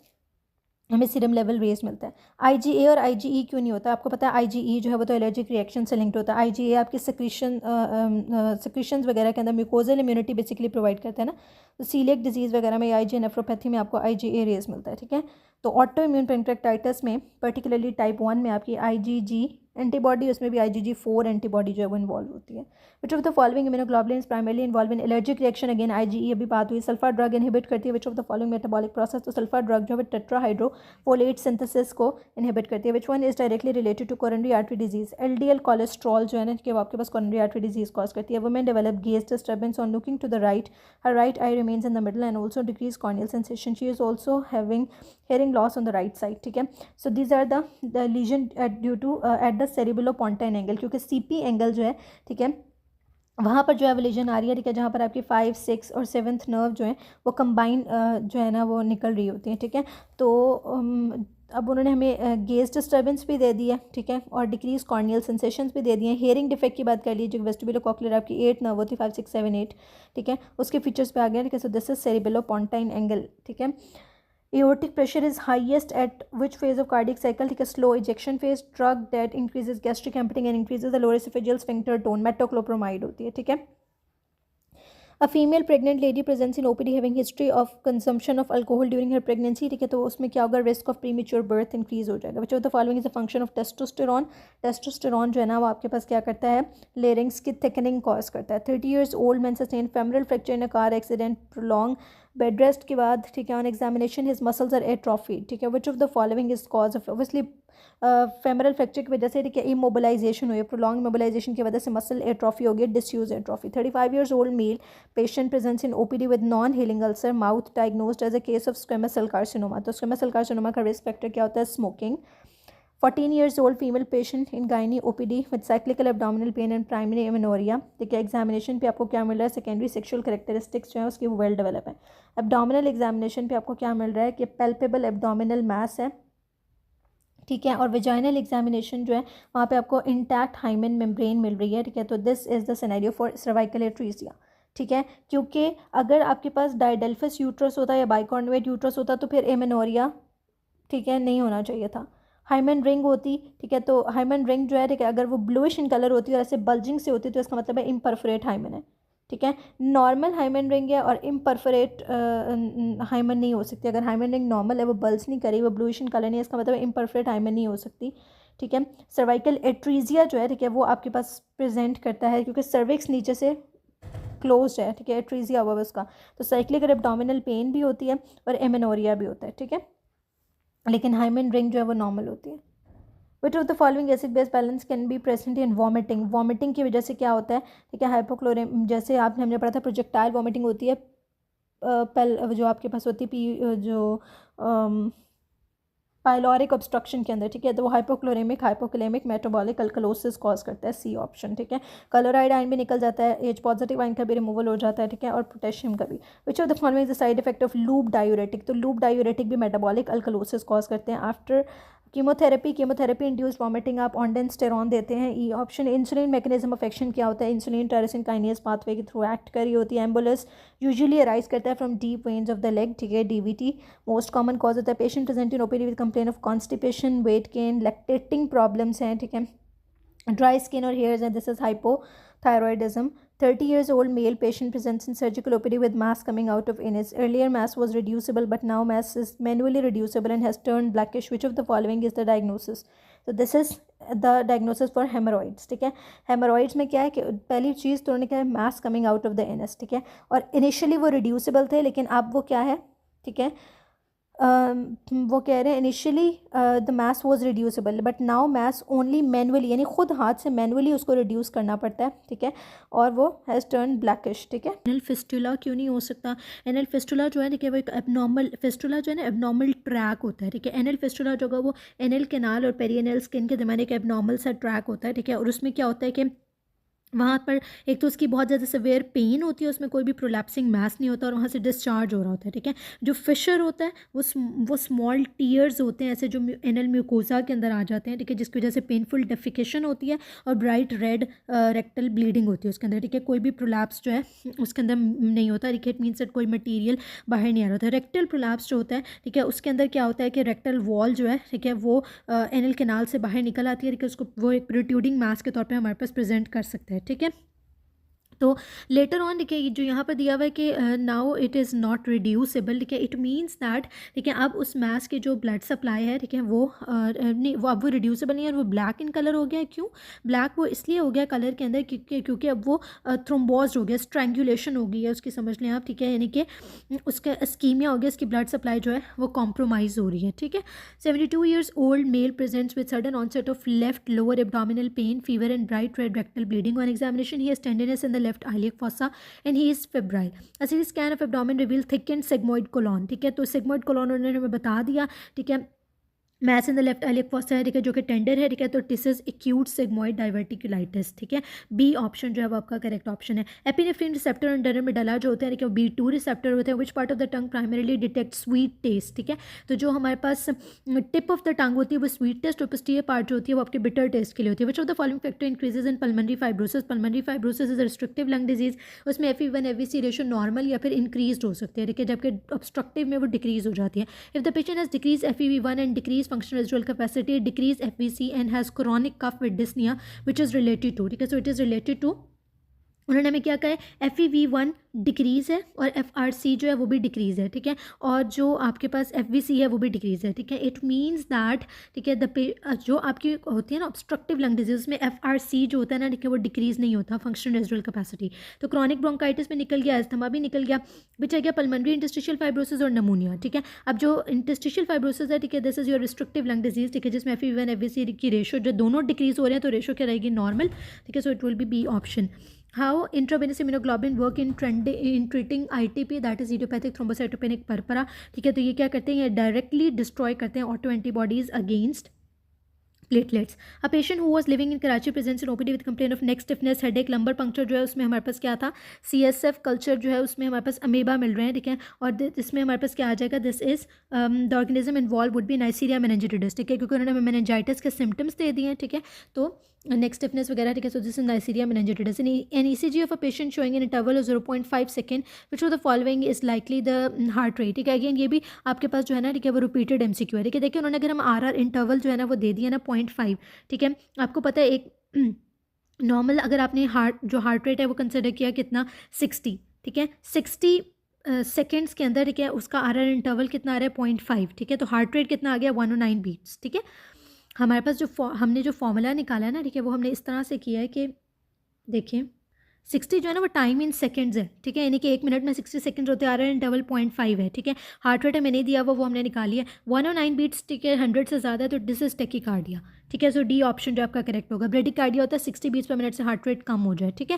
हमें सीरम लेवल रेज मिलता है। IgA और IgE क्यों नहीं होता, आपको पता है IgE जो है वो तो एलर्जिक रिएक्शन से लिंक्ड होता है। IgA आपकी सिक्रीशंस वगैरह के अंदर म्यूकोजल इम्यूनिटी बेसिकली प्रोवाइड करता है ना, तो सीलियक डिजीज़ वगैरह में IgA नेफ्रोपैथी में आपको IgA रेज मिलता है, ठीक है। तो ऑटो इम्यून पेनक्रेक्टाइटिस में पर्टिकुलरली टाइप 1 में आपकी IgG एंटीबॉडी, उसमें भी IgG4 एंटीबॉडी जो है वो इन्वॉल्व होती है। Which of the following immunoglobulin primarily involve in allergic reaction, again IgE अभी बात हुई। सल्फर ड्रग इनहिबिट करती है which of the following metabolic process, तो सल्फर ड्रग जो है टेट्राहाइड्रोफोलेट सिंथेसिस को इनहिबिट करती है। Which one is directly related to coronary artery disease, LDL cholesterol जो है ना कि वो आपके पास कोरोनरी आर्टरी डिजीज कॉज करती है। Women develop gaze disturbance on looking to the right, her right eye remains in the middle and also decrease corneal sensation, she is also having hearing loss on the right side, ठीक है। So these are the lesion due to at the cerebellopontine angle, क्योंकि CP angle जो है, ठीक है, वहाँ पर जो है वो लीजन आ रही है, ठीक है, जहाँ पर आपकी 5, 6 और 7th नर्व जो है वो कंबाइन जो है ना वो निकल रही होती है, ठीक है। तो अब उन्होंने हमें गेज डिस्टर्बेंस भी दे दी है, ठीक है, और डिक्रीज कॉर्नियल सेंसेशंस भी दे दिए हैं। हेयरिंग डिफेक्ट की बात कर लीजिए, वेस्टिबुलोकॉक्लियर आपकी 8 नर्व होती है, 5, 6, 7, 8, ठीक है, उसके फीचर्स पे आ गया, ठीक है। सो दिस इज सेरिबेलोपोंटाइन एंगल, ठीक है। Aortic pressure is highest at which phase of cardiac cycle, ठीक है, slow ejection phase, drug that increases gastric emptying and increases the lower esophageal sphincter tone, metoclopramide होती है, ठीक है। A female pregnant lady presents in OPD having history of consumption of alcohol during her pregnancy, ठीक है, तो उसमें क्या होगा, risk of premature birth increase हो जाएगा। Which of the following is a function of testosterone, testosterone जो है ना वो आपके पास क्या करता है, larynx की thickening cause करता है। 30 years old man sustained femoral fracture in a car accident, prolonged bed rest के बाद, ठीक है, on examination his muscles are atrophy, ठीक है। Which of the following is cause of, obviously femoral fracture की वजह से, ठीक है, इमोबिलाइजेशन हुई, प्रोलॉन्ग इमोबिलाइजेशन की वजह से मसल एट्रोफी हो गई, disuse atrophy. 35 years old male patient presents in OPD with non healing ulcer mouth, diagnosed as a case of squamous cell carcinoma, तो स्क्वेमस सेल कार्सिनोमा का रिस्क फैक्टर क्या होता है, smoking. 14 years old female patient in gynae OPD with cyclical abdominal pain and primary amenorrhea, ठीक है, examination पे आपको क्या मिल रहा है, सेकेंडरी सेक्शुअल करेक्टरिस्टिक्स जो है उसकी वो वेल डेवलप है। एब्डोमिनल एग्जामिनेशन पे आपको क्या मिल रहा है कि पैल्पेबल एब्डोमिनल मास है, ठीक है, और वेजाइनल एग्जामिनेशन जो है वहाँ पे आपको इंटैक्ट हाइमेन मेम्ब्रेन मिल रही है, ठीक है। तो this is the scenario for cervical atresia, ठीक है, क्योंकि अगर आपके पास डायडेल्फस यूट्रस होता या बाइकॉर्नुएट यूट्रस होता तो फिर एमेनोरिया, ठीक है, नहीं होना चाहिए था। हाइमन रिंग होती, ठीक है, तो हाइमन रिंग जो है, ठीक है, अगर वो ब्लूइश इन कलर होती है और ऐसे बल्जिंग से होती है तो इसका मतलब है इम्परफोरेट हाइमन है, ठीक है। नॉर्मल हाइमन रिंग है और इम्परफोरेट हाइमन नहीं हो सकती। अगर हाइमन रिंग नॉर्मल है, वो बल्ज नहीं करी, वो ब्लूइश इन कलर नहीं है, इसका मतलब इम्परफोरेट हाइमन नहीं हो सकती, ठीक है। सर्वाइकल एट्रीजिया जो है, ठीक है, वो आपके पास प्रेजेंट करता है क्योंकि सर्विक्स नीचे से क्लोज है, ठीक है, एट्रीजिया हुआ है उसका, तो साइक्लिक एब्डोमिनल पेन भी होती है और एमेनोरिया भी होता है, ठीक है, लेकिन हाइमन रिंग जो है वो नॉर्मल होती है। Which of the following acid base balance can be present in vomiting, vomiting की वजह से क्या होता है, ठीक है, हाइपोक्लोरेम, जैसे हमने पढ़ा था प्रोजेक्टाइल वॉमिटिंग होती है, जो आपके पास होती है जो पाइलोरिक ऑब्स्ट्रक्शन के अंदर, ठीक है, तो वो हाइपोक्लोरेमिक हाइपोक्लेमिक मेटाबॉलिक अल्कलोसिस कॉज करता है, C ऑप्शन, ठीक है। क्लोराइड आयन भी निकल जाता है, H पॉजिटिव आयन का भी रिमूवल हो जाता है, ठीक है, और पोटेशियम का भी। विच of the following is the side effect of loop diuretic, तो लूप डायूरेटिक भी मेटाबॉलिक अल्कलोसिस कॉज करते हैं। आफ्टर कीमोथेरेपी इंड्यूस वॉमिटिंग आप ऑन्डेंस्टेरॉन देते हैं, E option. Insulin mechanism of action क्या होता है, इंसुलिन टायरोसिन काइनेज पाथवे के थ्रू एक्ट करी होती है। एम्बुलस यूजुअली अराइज करता है from deep veins of the leg, ठीक है, DVT मोस्ट कॉमन कॉज होता है। Patient present in OPD with complain of constipation, weight gain, lactating problems हैं, ठीक है, ड्राई स्किन और हेयर्स हैं, this is thyroidism. 30 years old male patient presents in surgical OPD with mass coming out of anus. Earlier mass was reducible, but now mass is manually reducible and has turned blackish. Which of the following is the diagnosis? So this is the diagnosis for hemorrhoids. ठीक है, hemorrhoids में क्या है कि पहली चीज़ तो उन्होंने क्या है, mass coming out of the anus. ठीक है, और इनिशियली वो रिड्यूसिबल थे, लेकिन अब वो क्या है, ठीक है, वो कह रहे हैं initially the mass was reducible but now mass only manually, यानी खुद हाथ से मैनुअली उसको रिड्यूस करना पड़ता है. ठीक है, और वो हैज़ टर्न ब्लैकिश. ठीक है, एनल फिस्टुला क्यों नहीं हो सकता? एनल फिस्टुला जो है देखिए वो एक एबनॉर्मल फिस्टुला जो है ना, एबनॉर्मल ट्रैक होता है. ठीक है, एनल फिस्टुला जो होगा वो एनल कैनाल और पेरियनल स्किन के दरमियान एक एबनॉर्मल सा ट्रैक होता है. ठीक है, और उसमें क्या होता है कि वहाँ पर एक तो उसकी बहुत ज़्यादा सवेयर पेन होती है, उसमें कोई भी प्रोलैप्सिंग मास नहीं होता और वहाँ से डिस्चार्ज हो रहा होता है. ठीक है, जो फिशर होता है वो स्मॉल टीयर्स होते हैं ऐसे जो एनल म्यूकोसा के अंदर आ जाते हैं. ठीक है, जिसकी वजह से पेनफुल डेफिकेशन होती है और ब्राइट रेड रेक्टल ब्लीडिंग होती है उसके अंदर. ठीक है, कोई भी प्रोलैप्स जो है उसके अंदर नहीं होता. ठीक है, इट मीन्स दैट कोई मटीरियल बाहर नहीं आ रहा होता है. रेक्टल प्रोलैप्स जो होता है, ठीक है, उसके अंदर क्या होता है कि रेक्टल वॉल जो है, ठीक है, वो एनल कैनाल से बाहर निकल आती है. ठीक है, उसको वो एक प्रोट्रूडिंग मास के तौर पर हमारे पास प्रेजेंट कर सकते हैं. ठीक है, तो लेटर ऑन देखिए जो यहाँ पर दिया हुआ है कि now it is not reducible. ठीक है, इट मीन्स दैट, ठीक है, अब उस मास के जो ब्लड सप्लाई है, ठीक है, वो नहीं, वो अब वो रिड्यूसेबल नहीं है और वो ब्लैक इन कलर हो गया है. क्यों ब्लैक? वो इसलिए हो गया कलर के अंदर क्योंकि अब वो थ्रोम्बोज्ड हो गया, स्ट्रैंगुलेशन हो गई है उसकी, समझ लें आप. ठीक है, यानी कि उसका स्कीमिया हो गया, उसकी ब्लड सप्लाई जो है वो कॉम्प्रोमाइज़ हो रही है. ठीक है, 72 years old male presents with sudden onset of left lower abdominal pain, fever and bright red rectal bleeding. On examination he has tenderness in the left iliac fossa and he is febrile. A CT scan of abdomen revealed thickened sigmoid colon. ठीक है, तो sigmoid colon उन्होंने हमें बता दिया. ठीक है, mass in the left iliac fossa है, ठीक है, जो कि टेंडर है. ठीक है, तो this is acute sigmoid diverticulitis. ठीक है, बी ऑप्शन जो है वो आपका करेक्ट ऑप्शन है. एपिनेफ्रिन रिसेप्टर और डर्म मेडुला जो होते हैं, ठीक है, वो B2 रिसेप्टर होते हैं. Which part of the tongue primarily detect sweet taste. ठीक है, तो जो हमारे पास टिप ऑफ द टंग होती है वो स्वीट टेस्ट, और पोस्टीरियर पार्ट जो होती है वो आपके बिटर टेस्ट के लिए होती है. Which of the following factor increases in pulmonary fibrosis? Pulmonary fibrosis is restrictive lung disease. उसमें FeV1 FVC रेशो नॉर्मल या फिर इंक्रीज हो सकती है. ठीक है, जबकि ऑब्स्ट्रक्टिव में वो डिक्रीज हो जाती है. If the patient has decrease FeV1 and decrease functional residual capacity, decrease FVC and has chronic cough with dyspnea which is related to. ठीक है, so it is related to, उन्होंने हमें क्या कहा है, FeV1 डिक्रीज़ है और FRC जो है वो भी डिक्रीज़ है. ठीक है, और जो आपके पास FVC है वो भी डिक्रीज़ है. ठीक है, इट मीन्स दैट, ठीक है, जो आपकी होती है ना ऑब्स्ट्रक्टिव लंग डिजीज, उसमें FRC जो होता है ना, ठीक है, वो डिक्रीज़ नहीं होता, फंक्शनल रेजिडुअल कैपेसिटी. तो क्रॉनिक ब्रोंकाइटिस में निकल गया, अस्थमा भी निकल गया. बचा गया पल्मोनरी इंटरस्टिशियल फाइब्रोसिस और नमूनिया. ठीक है, अब जो इंटरस्टिशियल फाइब्रोसिस है, ठीक है, this is your restrictive lung disease. ठीक है, जिसमें FeV1 FVC की रेशो जो दोनों डिक्रीज़ हो रहे हैं, तो रेशो क्या रहेगी, नॉर्मल. ठीक है, so it will B B option. How intravenous immunoglobulin work in treating ITP, that is idiopathic thrombocytopenic purpura. ठीक है, तो ये क्या करते हैं, ये डायरेक्टली डिस्ट्रॉय करते हैं auto antibodies against platelets. A patient who was living in Karachi presents in OPD with complain of neck stiffness, headache, lumbar puncture जो है उसमें हमारे पास क्या था, CSF कल्चर जो है उसमें हमारे पास अमीबा मिल रहे हैं. ठीक है, और इसमें हमारे पास क्या आ जाएगा, this is the organism involve would be neisseria meningitis. ठीक है, क्योंकि उन्होंने हमें मेनिंजाइटिस के सिम्टम्स दे दिए हैं. ठीक है, तो नेक स्टिफनेस वगैरह. ठीक है, so this is neisseria meningitis. An ECG of a patient showing in interval of 0.5 second which of the following is likely the heart rate. ठीक है, अगेन ये भी आपके पास जो है ना, ठीक है, वो रिपीटेड MCQ है. ठीक है, देखिए उन्होंने अगर हम RR इंटरवल जो है ना वो दे दिया ना 0.5. ठीक है, आपको पता है एक नॉर्मल अगर आपने हार्ट रेट है वो कंसिडर किया कितना, 60. ठीक है, 60 सेकेंड्स के अंदर, ठीक है, उसका RR इंटरवल कितना आ रहा है, 0.5. ठीक है, तो हार्ट रेट कितना आ गया, 109 बीट्स. ठीक है, हमारे पास जो हमने जो फॉर्मूला निकाला है ना, ठीक है, वो हमने इस तरह से किया है कि देखिए 60 जो है ना वो टाइम इन सेकंड्स है. ठीक है, यानी कि 1 मिनट में 60 सेकंड्स होते आ रहे हैं, इंटरवल 0.5 है. ठीक है, हार्ट रेट है मैंने दिया वो हमने निकाली है 109 बीट्स. ठीक है, 100 से ज़्यादा है तो दिस इज टेकीकार्डिया. ठीक है, सो D ऑप्शन जो आपका करेक्ट होगा. ब्रेडिकार्डिया होता है 60 बीट्स पर मिनट से हार्ट रेट कम हो जाए. ठीक है,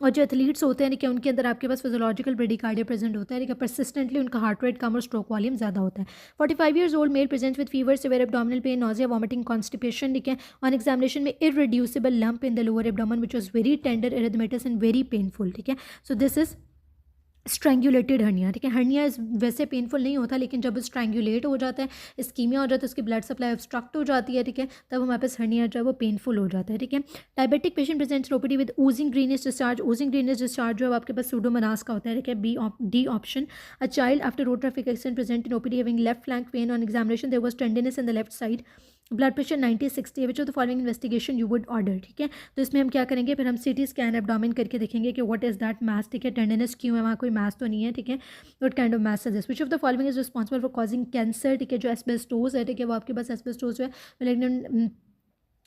और जो एथलीट्स होते हैं, ठीक है, उनके अंदर आपके पास फिजियोलॉजिकल ब्रेडिकार्डिया प्रेजेंट होता है. ठीक है, परसिस्टेंटली उनका हार्ट रेट कम और स्ट्रोक वॉल्यूम ज़्यादा होता है. 45 years old male presents with fever, severe abdominal pain, nausea, vomiting, constipation. ठीक है, ऑन एग्जामिनेशन में irreducible lump in the lower abdomen which was very tender, erythematous and very painful. ठीक है, so this is strangulated hernia. ठीक है, hernia वैसे painful नहीं होता, लेकिन जब स्ट्रैंगुलेट हो जाता है, इस्कीमिया हो जाता है, उसकी ब्लड सप्लाई ऑब्स्ट्रक्ट हो जाती है. ठीक है, तब हमारे पास हर्निया जो है वो पेनफुल हो जाता है. ठीक है, diabetic patient presents OPD with Ojing greenish discharge. Ojing greenish discharge जो है आपके पास सूडोमोनास का होता है. ठीक है, D option. A child after road traffic accident present in OPD having left flank pain. On examination there was tenderness in the left side. Blood pressure 90-60, which of the following investigation you would order, ठीक है। तो इसमें हम क्या करेंगे, फिर हम CT scan abdomen करके देखेंगे कि व्हाट इज दैट मास, ठीक है, टेंडरनेस क्यों है, वहाँ कोई मास तो नहीं है, ठीक है, what kind of mass is this, which of the following is responsible for causing cancer, ठीक है, जो एस्बेस्टोस है, ठीक है, वो आपके पास एस्बेस्टोस जो है मैलिग्नेंट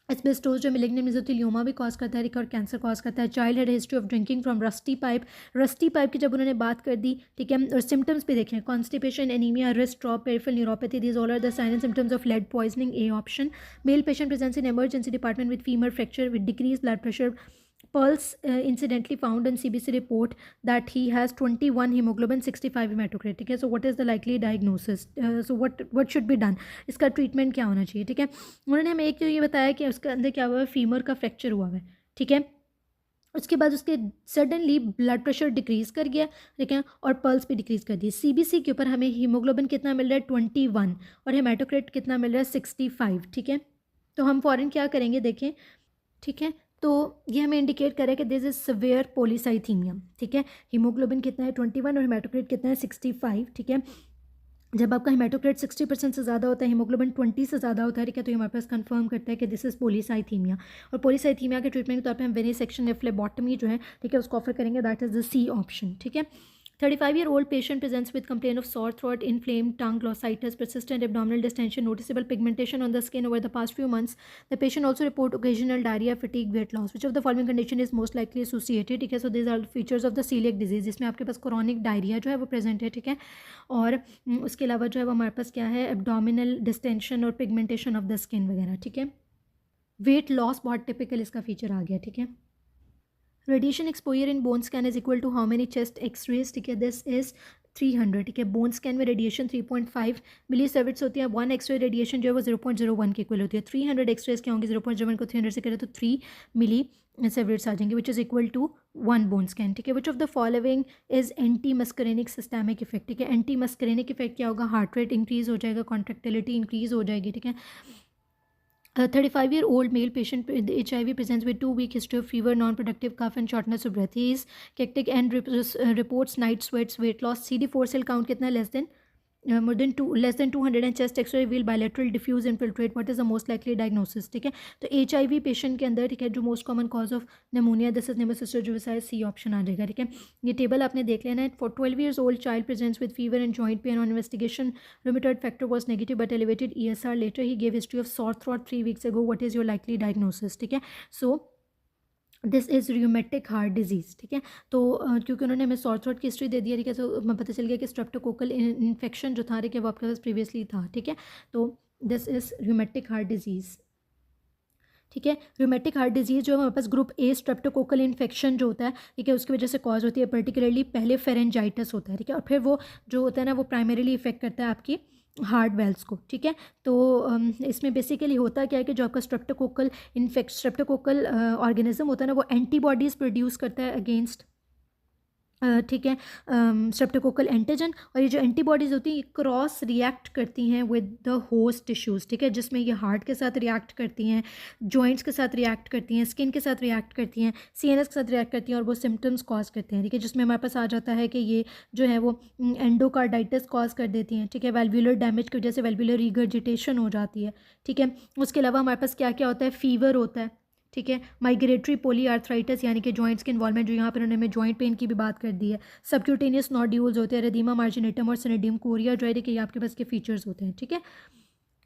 एस्बेस्टोस जो मैलिग्नेंट मेसोथेलियोमा भी कॉज करता है और कैंसर कॉज करता है। Child had history of drinking from rusty pipe की जब उन्होंने बात कर दी, ठीक है, और सिम्टम्स भी देखें, constipation, anaemia, wrist drop, peripheral neuropathy, these all are the sign and symptoms of lead poisoning, A option. Male patient presents in emergency department with femur fracture with decrease blood pressure, Pulse incidentally found in CBC report that he has 21 hemoglobin, 65 hematocrit, ठीक है। So what is the likely diagnosis? So what should be done? इसका treatment क्या होना चाहिए, ठीक है। उन्होंने हमें एक तो ये बताया कि उसके अंदर क्या हुआ है, फीमर का फ्रैक्चर हुआ है, ठीक है। उसके बाद उसके सडनली ब्लड प्रेशर डिक्रीज़ कर गया, ठीक है, और पल्स भी डिक्रीज़ कर दी। CBC के ऊपर हमें हीमोग्लोबिन कितना मिल रहा है, 21, और हेमाटोक्रिट कितना मिल रहा है, 65, ठीक है। तो हम फ़ौरन क्या करेंगे, देखें, ठीक है, तो ये हमें इंडिकेट करे कि दिस इज सिवियर पॉलीसाइथीमिया, ठीक है। हीमोग्लोबिन कितना है, 21, और हेमाटोक्रिट कितना है, 65, ठीक है। जब आपका हेमाटोक्रिट 60% से ज़्यादा होता है, हीमोग्लोबिन 20 से ज़्यादा होता है, ठीक है, तो ये हमारे पास कंफर्म करता है कि दिस इज़ पॉलीसाइथीमिया। और पॉलीसाइथीमिया के ट्रीटमेंट के तौर पे हम वेनिसेक्शन या फ्लेबोटमी जो है, ठीक है, उसको ऑफर करेंगे, that is the C option, ठीक है। 35-year-old patient presents with complaint of sore throat, inflamed tongue, glossitis, persistent abdominal distension, noticeable pigmentation on the skin over the past few months. The patient also report occasional diarrhea, fatigue, weight loss. Which of the following condition is most likely associated, ठीक है। So these are the features of the celiac disease, जिसमें आपके पास chronic diarrhea जो है वो present है, ठीक है, और उसके अलावा जो है वो हमारे पास क्या है, abdominal distension और pigmentation of the skin वगैरह, ठीक है। वेट लॉस बहुत टिपिकल इसका फीचर आ गया, ठीक है। Radiation exposure in bone scan is equal to how many chest x rays, ठीक है, दिस इज 300, ठीक है। बोन स्कैन में रेडिएशन 3.5 मिली सर्विट्स होती है, 1 एक्सरे रेडिएशन जो है वो 0.01 के इक्वल होती है। 300 एक्सरेज क्या होंगे, 0.01 को 300 से करें तो 3 मिली सर्विट्स आ जाएंगे, which is equal to 1 bone scan, ठीक है। Which of the following is anti muscarinic systemic effect, ठीक है। एंटी मस्करेनिक इफेक्ट क्या होगा, हार्ट रेट इंक्रीज हो जाएगा, कॉन्ट्रेक्टिलिटी इंक्रीज हो जाएगी, ठीक है। 35-year-old male patient with HIV presents with 2-week history of fever, non-productive cough and shortness of breath. He is hectic and reports night sweats, weight loss. CD4 cell count कितना less than 200 and chest X-ray reveal bilateral diffuse infiltrate. What is the most likely diagnosis, ठीक है। तो HIV patient के अंदर, ठीक है, जो most common cause of pneumonia, this is pneumocystis jirovecii, C option आ जाएगा, ठीक है। ये टेबल आपने देख लेना है। For 12 years old child presents with fever and joint pain on investigation, rheumatoid factor was negative but elevated ESR, later he gave history of sore throat 3 weeks ago. What is your likely diagnosis, ठीक है। So this is rheumatic heart disease, ठीक है। तो क्योंकि उन्होंने हमें sorry throat की history दे दी है, ठीक है, तो हमें पता चल गया कि स्ट्रेप्टोकोकल इन्फेक्शन जो था, ठीक है, वो आपके पास प्रीवियसली था, ठीक है। तो this is rheumatic heart disease, ठीक है। र्यूमेटिक हार्ट डिजीज़ जो है हमारे पास ग्रुप ए स्ट्रेप्टोकोकल इन्फेक्शन जो होता है, ठीक है, उसकी वजह से कॉज होती है। पर्टिकुलरली पहले फेरेंजाइटिस होता है, ठीक है, और फिर वो जो होता है ना, वो प्राइमरीली इफेक्ट करता है आपकी हार्ट वेल्स को, ठीक है। तो इसमें बेसिकली होता क्या है कि जो आपका स्ट्रेप्टोकोकल ऑर्गेनिज्म होता है ना, वो एंटीबॉडीज़ प्रोड्यूस करता है अगेंस्ट, ठीक है, स्ट्रेप्टोकोकल एंटीजन, और ये जो एंटीबॉडीज़ होती हैं ये क्रॉस रिएक्ट करती हैं विद द होस्ट टिश्यूज़, ठीक है, जिसमें ये हार्ट के साथ रिएक्ट करती हैं, जॉइंट्स के साथ रिएक्ट करती हैं, स्किन के साथ रिएक्ट करती हैं, CNS के साथ रिएक्ट करती हैं, और वो सिम्टम्स कॉज करते हैं, ठीक है, जिसमें हमारे पास आ जाता है कि ये जो है वो एंडोकार्डाइटिस कॉज कर देती हैं, ठीक है। वेल्वुलर डैमेज की वजह से वेल्वुलर रिगर्जिटेशन हो जाती है, ठीक है। उसके अलावा हमारे पास क्या क्या होता है, फीवर होता है, ठीक है। माइग्रेटरी पोलीआर्थराइटिस यानी कि जॉइंट्स के इन्वॉल्वमेंट, जो यहाँ पर उन्होंने जॉइंट पेन की भी बात कर दी है। सबक्यूटेनियस नोड्यूल्स होते हैं, रेडिमा मार्जिनेटम और सिनेडियम कोरिया जो है कि ये आपके पास के फीचर्स होते हैं, ठीक है।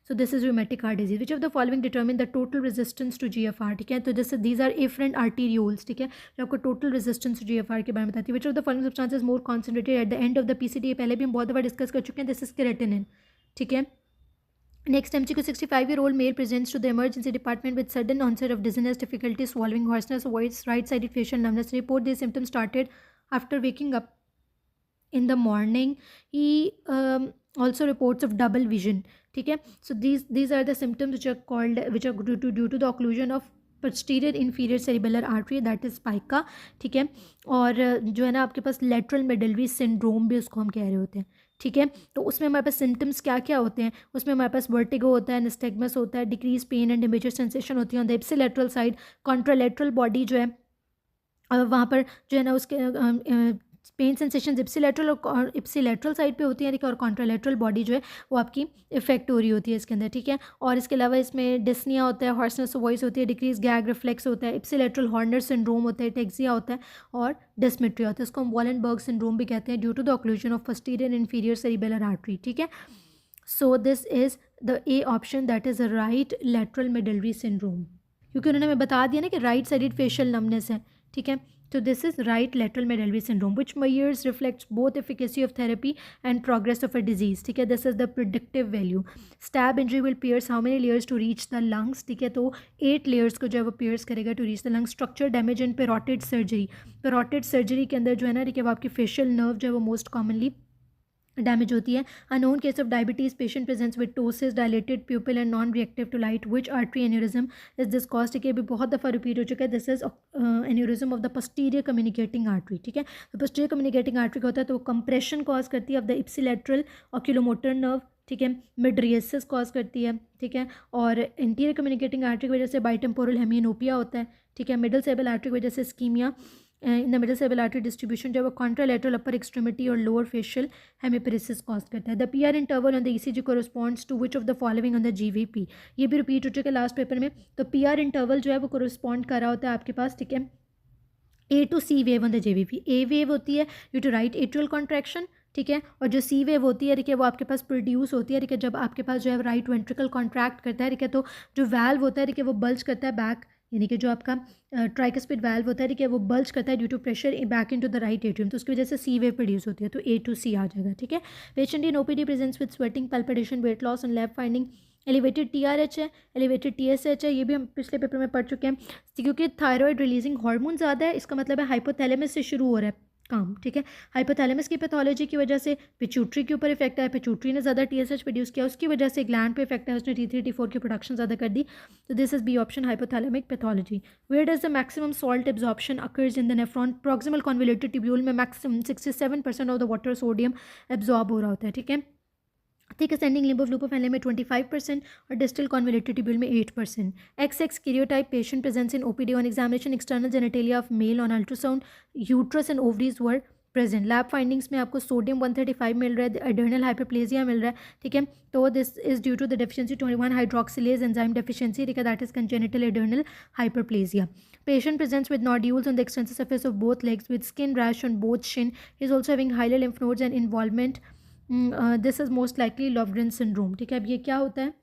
So this is rheumatic heart disease. Which of the following determine the total resistance to GFR, ठीक है। तो दीज आर एफरेंट आर्टीरियोल्स, ठीक है, जो आपको टोटल रेजिस्टेंस टू GFR के बारे में बताती है। Which of the following substances more concentrated at the end of the PCD, पहले भी हम बहुत दफ़ा डिस्कस कर चुके हैं, दिस इज केराटिनिन, ठीक है। Next MCQ, 65-year-old male presents to the emergency department with sudden onset of dizziness, difficulty swallowing, hoarseness, voice, right-sided facial numbness. Report these symptoms started after waking up in the morning. He also reports of double vision, ठीक है। So these are the symptoms which are due to the occlusion of posterior inferior cerebellar artery, that is spica, ठीक है। और जो है ना आपके पास lateral medullary syndrome भी उसको हम कह रहे होते हैं, ठीक है। तो उसमें हमारे पास सिम्टम्स क्या क्या होते हैं, उसमें हमारे पास वर्टिगो होता है, निस्टेगमस होता है, decrease pain and imager sensation होती है on the ipsilateral side. Contralateral body जो है वहाँ पर जो है ना उसके पेन सेंसेशन इप्सिलेटरल और इप्सिलेटरल साइड पे होती है, ठीक है, और कॉन्ट्रालेटरल बॉडी जो है वो आपकी इफेक्ट हो रही होती है इसके अंदर, ठीक है। और इसके अलावा इसमें डिस्निया होता है, हॉर्सनेस ऑफ वॉइस होती है, डिक्रीज गैग रिफ्लेक्स होता है, इप्सिलेटरल हॉर्नर सिंड्रोम होता है, टेक्सिया होता है और डिस्मेट्रिया होता है। इसको हम वॉलेनबर्ग सिंड्रोम भी कहते हैं due to the occlusion of posterior inferior cerebellar artery, ठीक है। So this is the A option, that is a right lateral medullary syndrome, क्योंकि उन्होंने हमें बता दिया ना कि राइट साइडेड फेशियल नमनेस है, ठीक है। तो this is right lateral medullary syndrome which measures reflects both efficacy of therapy and progress of a disease, ठीक है। This is the predictive value. Stab injury will pierce how many layers to reach the lungs, ठीक है, तो 8 layers को जो है वो pierce करेगा to reach the lungs. Structure damage in parotid surgery, parotid surgery के अंदर जो है ना, ठीक है, वो आपकी फेशियल नर्व जो है वो मोस्ट कॉमनली डैमेज होती है। Unknown case of diabetes, patient presents with ptosis, dilated pupil and non reactive to light, which artery aneurysm is this cause, ठीक है, भी बहुत दफ़ा रिपीट हो चुका है। This is aneurysm of the posterior communicating artery, ठीक है। तो पोस्टीरियर कम्युनिकेटिंग आर्टरी का होता है तो वो कंप्रेशन कॉज करती है of the ipsilateral oculomotor nerve, ठीक है, मिड्रियसिस कॉज करती है, ठीक है। और इंटीरियर कम्युनिकेटिंग आर्टरी की वजह से बाइटेम्पोरल हेमियोनोपिया होता है, ठीक है। मिडल सेबल आर्टरी की वजह से ischaemia in the middle cerebral artery distribution जो है कॉन्ट्रालेटरल अपर एक्सट्रीमिटी और लोअर फेशियल हेमिपेरेसिस कॉज करता है। The PR interval on the ECG corresponds to which of the following on the JVP, ये भी रिपीट हो चुका है लास्ट पेपर में। तो पीआर इंटरवल जो है वो कोरिस्पॉन्ड कर रहा होता है आपके पास, ठीक है, A to C wave on the JVP. A wave होती है due to right atrial contraction, ठीक है, और जो सी वेव होती है, ठीक है, वो आपके पास प्रोड्यूस होती है, ठीक है, जब आपके पास जो है राइट वेंट्रिकल कॉन्ट्रैक्ट करता है, ठीक है, तो जो वैल्व होता है, ठीक है, वो बल्ज करता है बैक, यानी कि जो आपका ट्राइकस्पिड वैल्व होता है, ठीक है, वो बल्ज करता है due to pressure back into the right atrium, तो उसकी वजह से सी वेव प्रोड्यूस होती है, तो ए टू सी आ जाएगा, ठीक है। Patient in OPD presents with sweating, palpitation, weight loss and lab finding. Elevated TRH है, एलिवेटेड टीएसएच है, ये भी हम पिछले पेपर में पढ़ चुके हैं। क्योंकि थायराइड रिलीजिंग हार्मोन ज़्यादा है, इसका मतलब है हाइपोथैलेमस से शुरू हो रहा है काम, ठीक है। हाइपोथैलेमस की पैथोलॉजी की वजह से पिट्यूटरी के ऊपर इफेक्ट आया, पिट्यूटरी ने ज़्यादा टीएसएच प्रोड्यूस किया, उसकी वजह से ग्लैंड पे इफेक्ट है, उसने T3 T4 की प्रोडक्शन ज़्यादा कर दी। तो this is B option, hypothalamic pathology. Where does the maximum salt absorption occurs in the nephron, proximal convoluted tubule में maximum 67% of the water sodium absorb हो रहा होता है, ठीक है। ठीक है, सेंडिंग लिम्ब ऑफ लूपोफेनले में 25% और डिस्टल कॉन्वोल्यूटेड ट्यूब्यूल में 8%। XX karyotype patient presents in OPD on examination external genitalia of male on ultrasound, uterus and ovaries were present. Lab findings में आपको सोडियम 135 मिल रहा है, एडर्नल हाइपरप्लेजिया मिल रहा है, ठीक है। तो this is due to the deficiency 21 hydroxylase enzyme deficiency, ठीक है, that is congenital adrenal hyperplasia. Patient presents with nodules on the extensor surface of both legs with skin rash on both shin. He is also having hilar lymph nodes and involvement. This is most likely Lofgren syndrome, ठीक है। अब ये क्या होता है,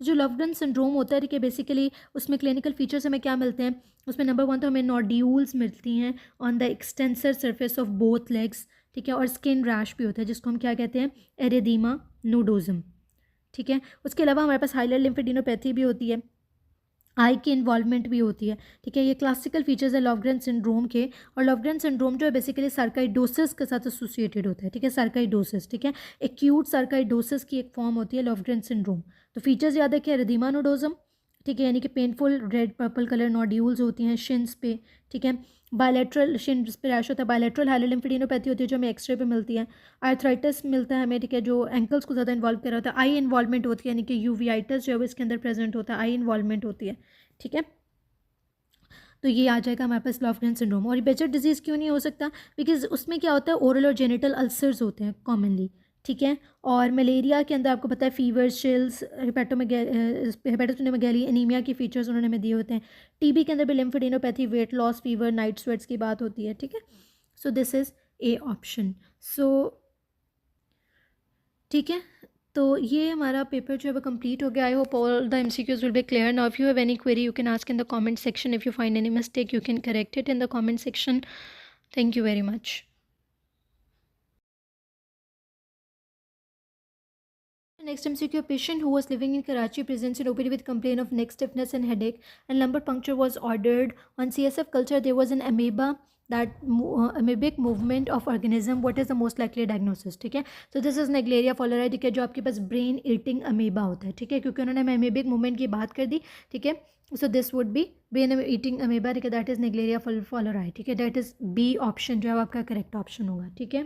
जो लॉवग्रेन syndrome होता है, ठीक है, बेसिकली उसमें क्लिनिकल फीचर्स हमें क्या मिलते हैं, उसमें नंबर 1 तो हमें नोड्यूल्स मिलती हैं on the extensor surface of both legs, ठीक है, और स्किन रैश भी होता है जिसको हम क्या कहते हैं, एरिदीमा नोडोजम, ठीक है। उसके अलावा हमारे पास हाइलर लिम्फेडिनोपैथी भी होती है, आई की इन्वॉल्वमेंट भी होती है, ठीक है। ये क्लासिकल फीचर्स है लॉवग्रेन सिंड्रोम के, और लॉवग्रेन सिंड्रोम जो है बेसिकली सर्काइडोसिस के साथ एसोसिएटेड होता है, ठीक है, सर्काइडोसिस, ठीक है, एक्यूट सर्काइडोसिस की एक फॉर्म होती है लॉवग्रेन सिंड्रोम। तो फीचर्स याद रखिए, एरिदीमा नोडोजम, ठीक है, यानी कि painful red purple colour nodules होती हैं शिन्स पे, ठीक है। बायलैटरल शिन पे रैश होता है, बायलैटरल हाइलर लिम्फेडिनोपैथी होती है जो हमें एक्सरे पे मिलती है। आर्थराइटिस मिलता है हमें, ठीक है, जो एंकल्स को ज़्यादा इन्वॉल्व कर रहा होता है। आई इन्वॉल्वमेंट होती है, यानी कि यूवीआइटिस जो है इसके अंदर प्रेजेंट होता है, आई इन्वॉल्वमेंट होती है, ठीक है। तो ये आ जाएगा हमारे पास लॉवग्रेन सिंड्रोम। और ये बेचर डिजीज़ क्यों नहीं हो सकता, बिकॉज उसमें क्या होता है, ओरल और जेनिटल अल्सर्स होते हैं कॉमनली, ठीक है। और मलेरिया के अंदर आपको पता है फीवर, शिल्स, हेपेटोमेगैली, एनीमिया के फीचर्स उन्होंने हमें दिए होते हैं। टीबी के अंदर भी lymphadenopathy, weight loss, fever, night sweats की बात होती है, ठीक है। So this is A option. So ठीक है, तो ये हमारा पेपर जो है वो कंप्लीट हो गया। I hope all the MCQs will be clear. Now if you have any query you can ask in the comment section, if you find any mistake you can correct it in the comment section. Thank you very much. Next MCQ, a patient who was living in Karachi presents in OPD with complaint of neck stiffness and headache, and lumbar puncture was ordered. On CSF culture there was an amoeba, that amoebic movement of organism. What is the most likely diagnosis, ठीक है। So this is Naegleria fowleri, ठीक है, जो आपके पास brain eating amoeba होता है, ठीक है, क्योंकि उन्होंने अमेबिक मूवमेंट की बात कर दी, ठीक है। So this would be brain eating amoeba, ठीक है, दैट इज Naegleria fowleri, ठीक है, दैट इज बी ऑप्शन जो है आपका करेक्ट ऑप्शन होगा, ठीक है।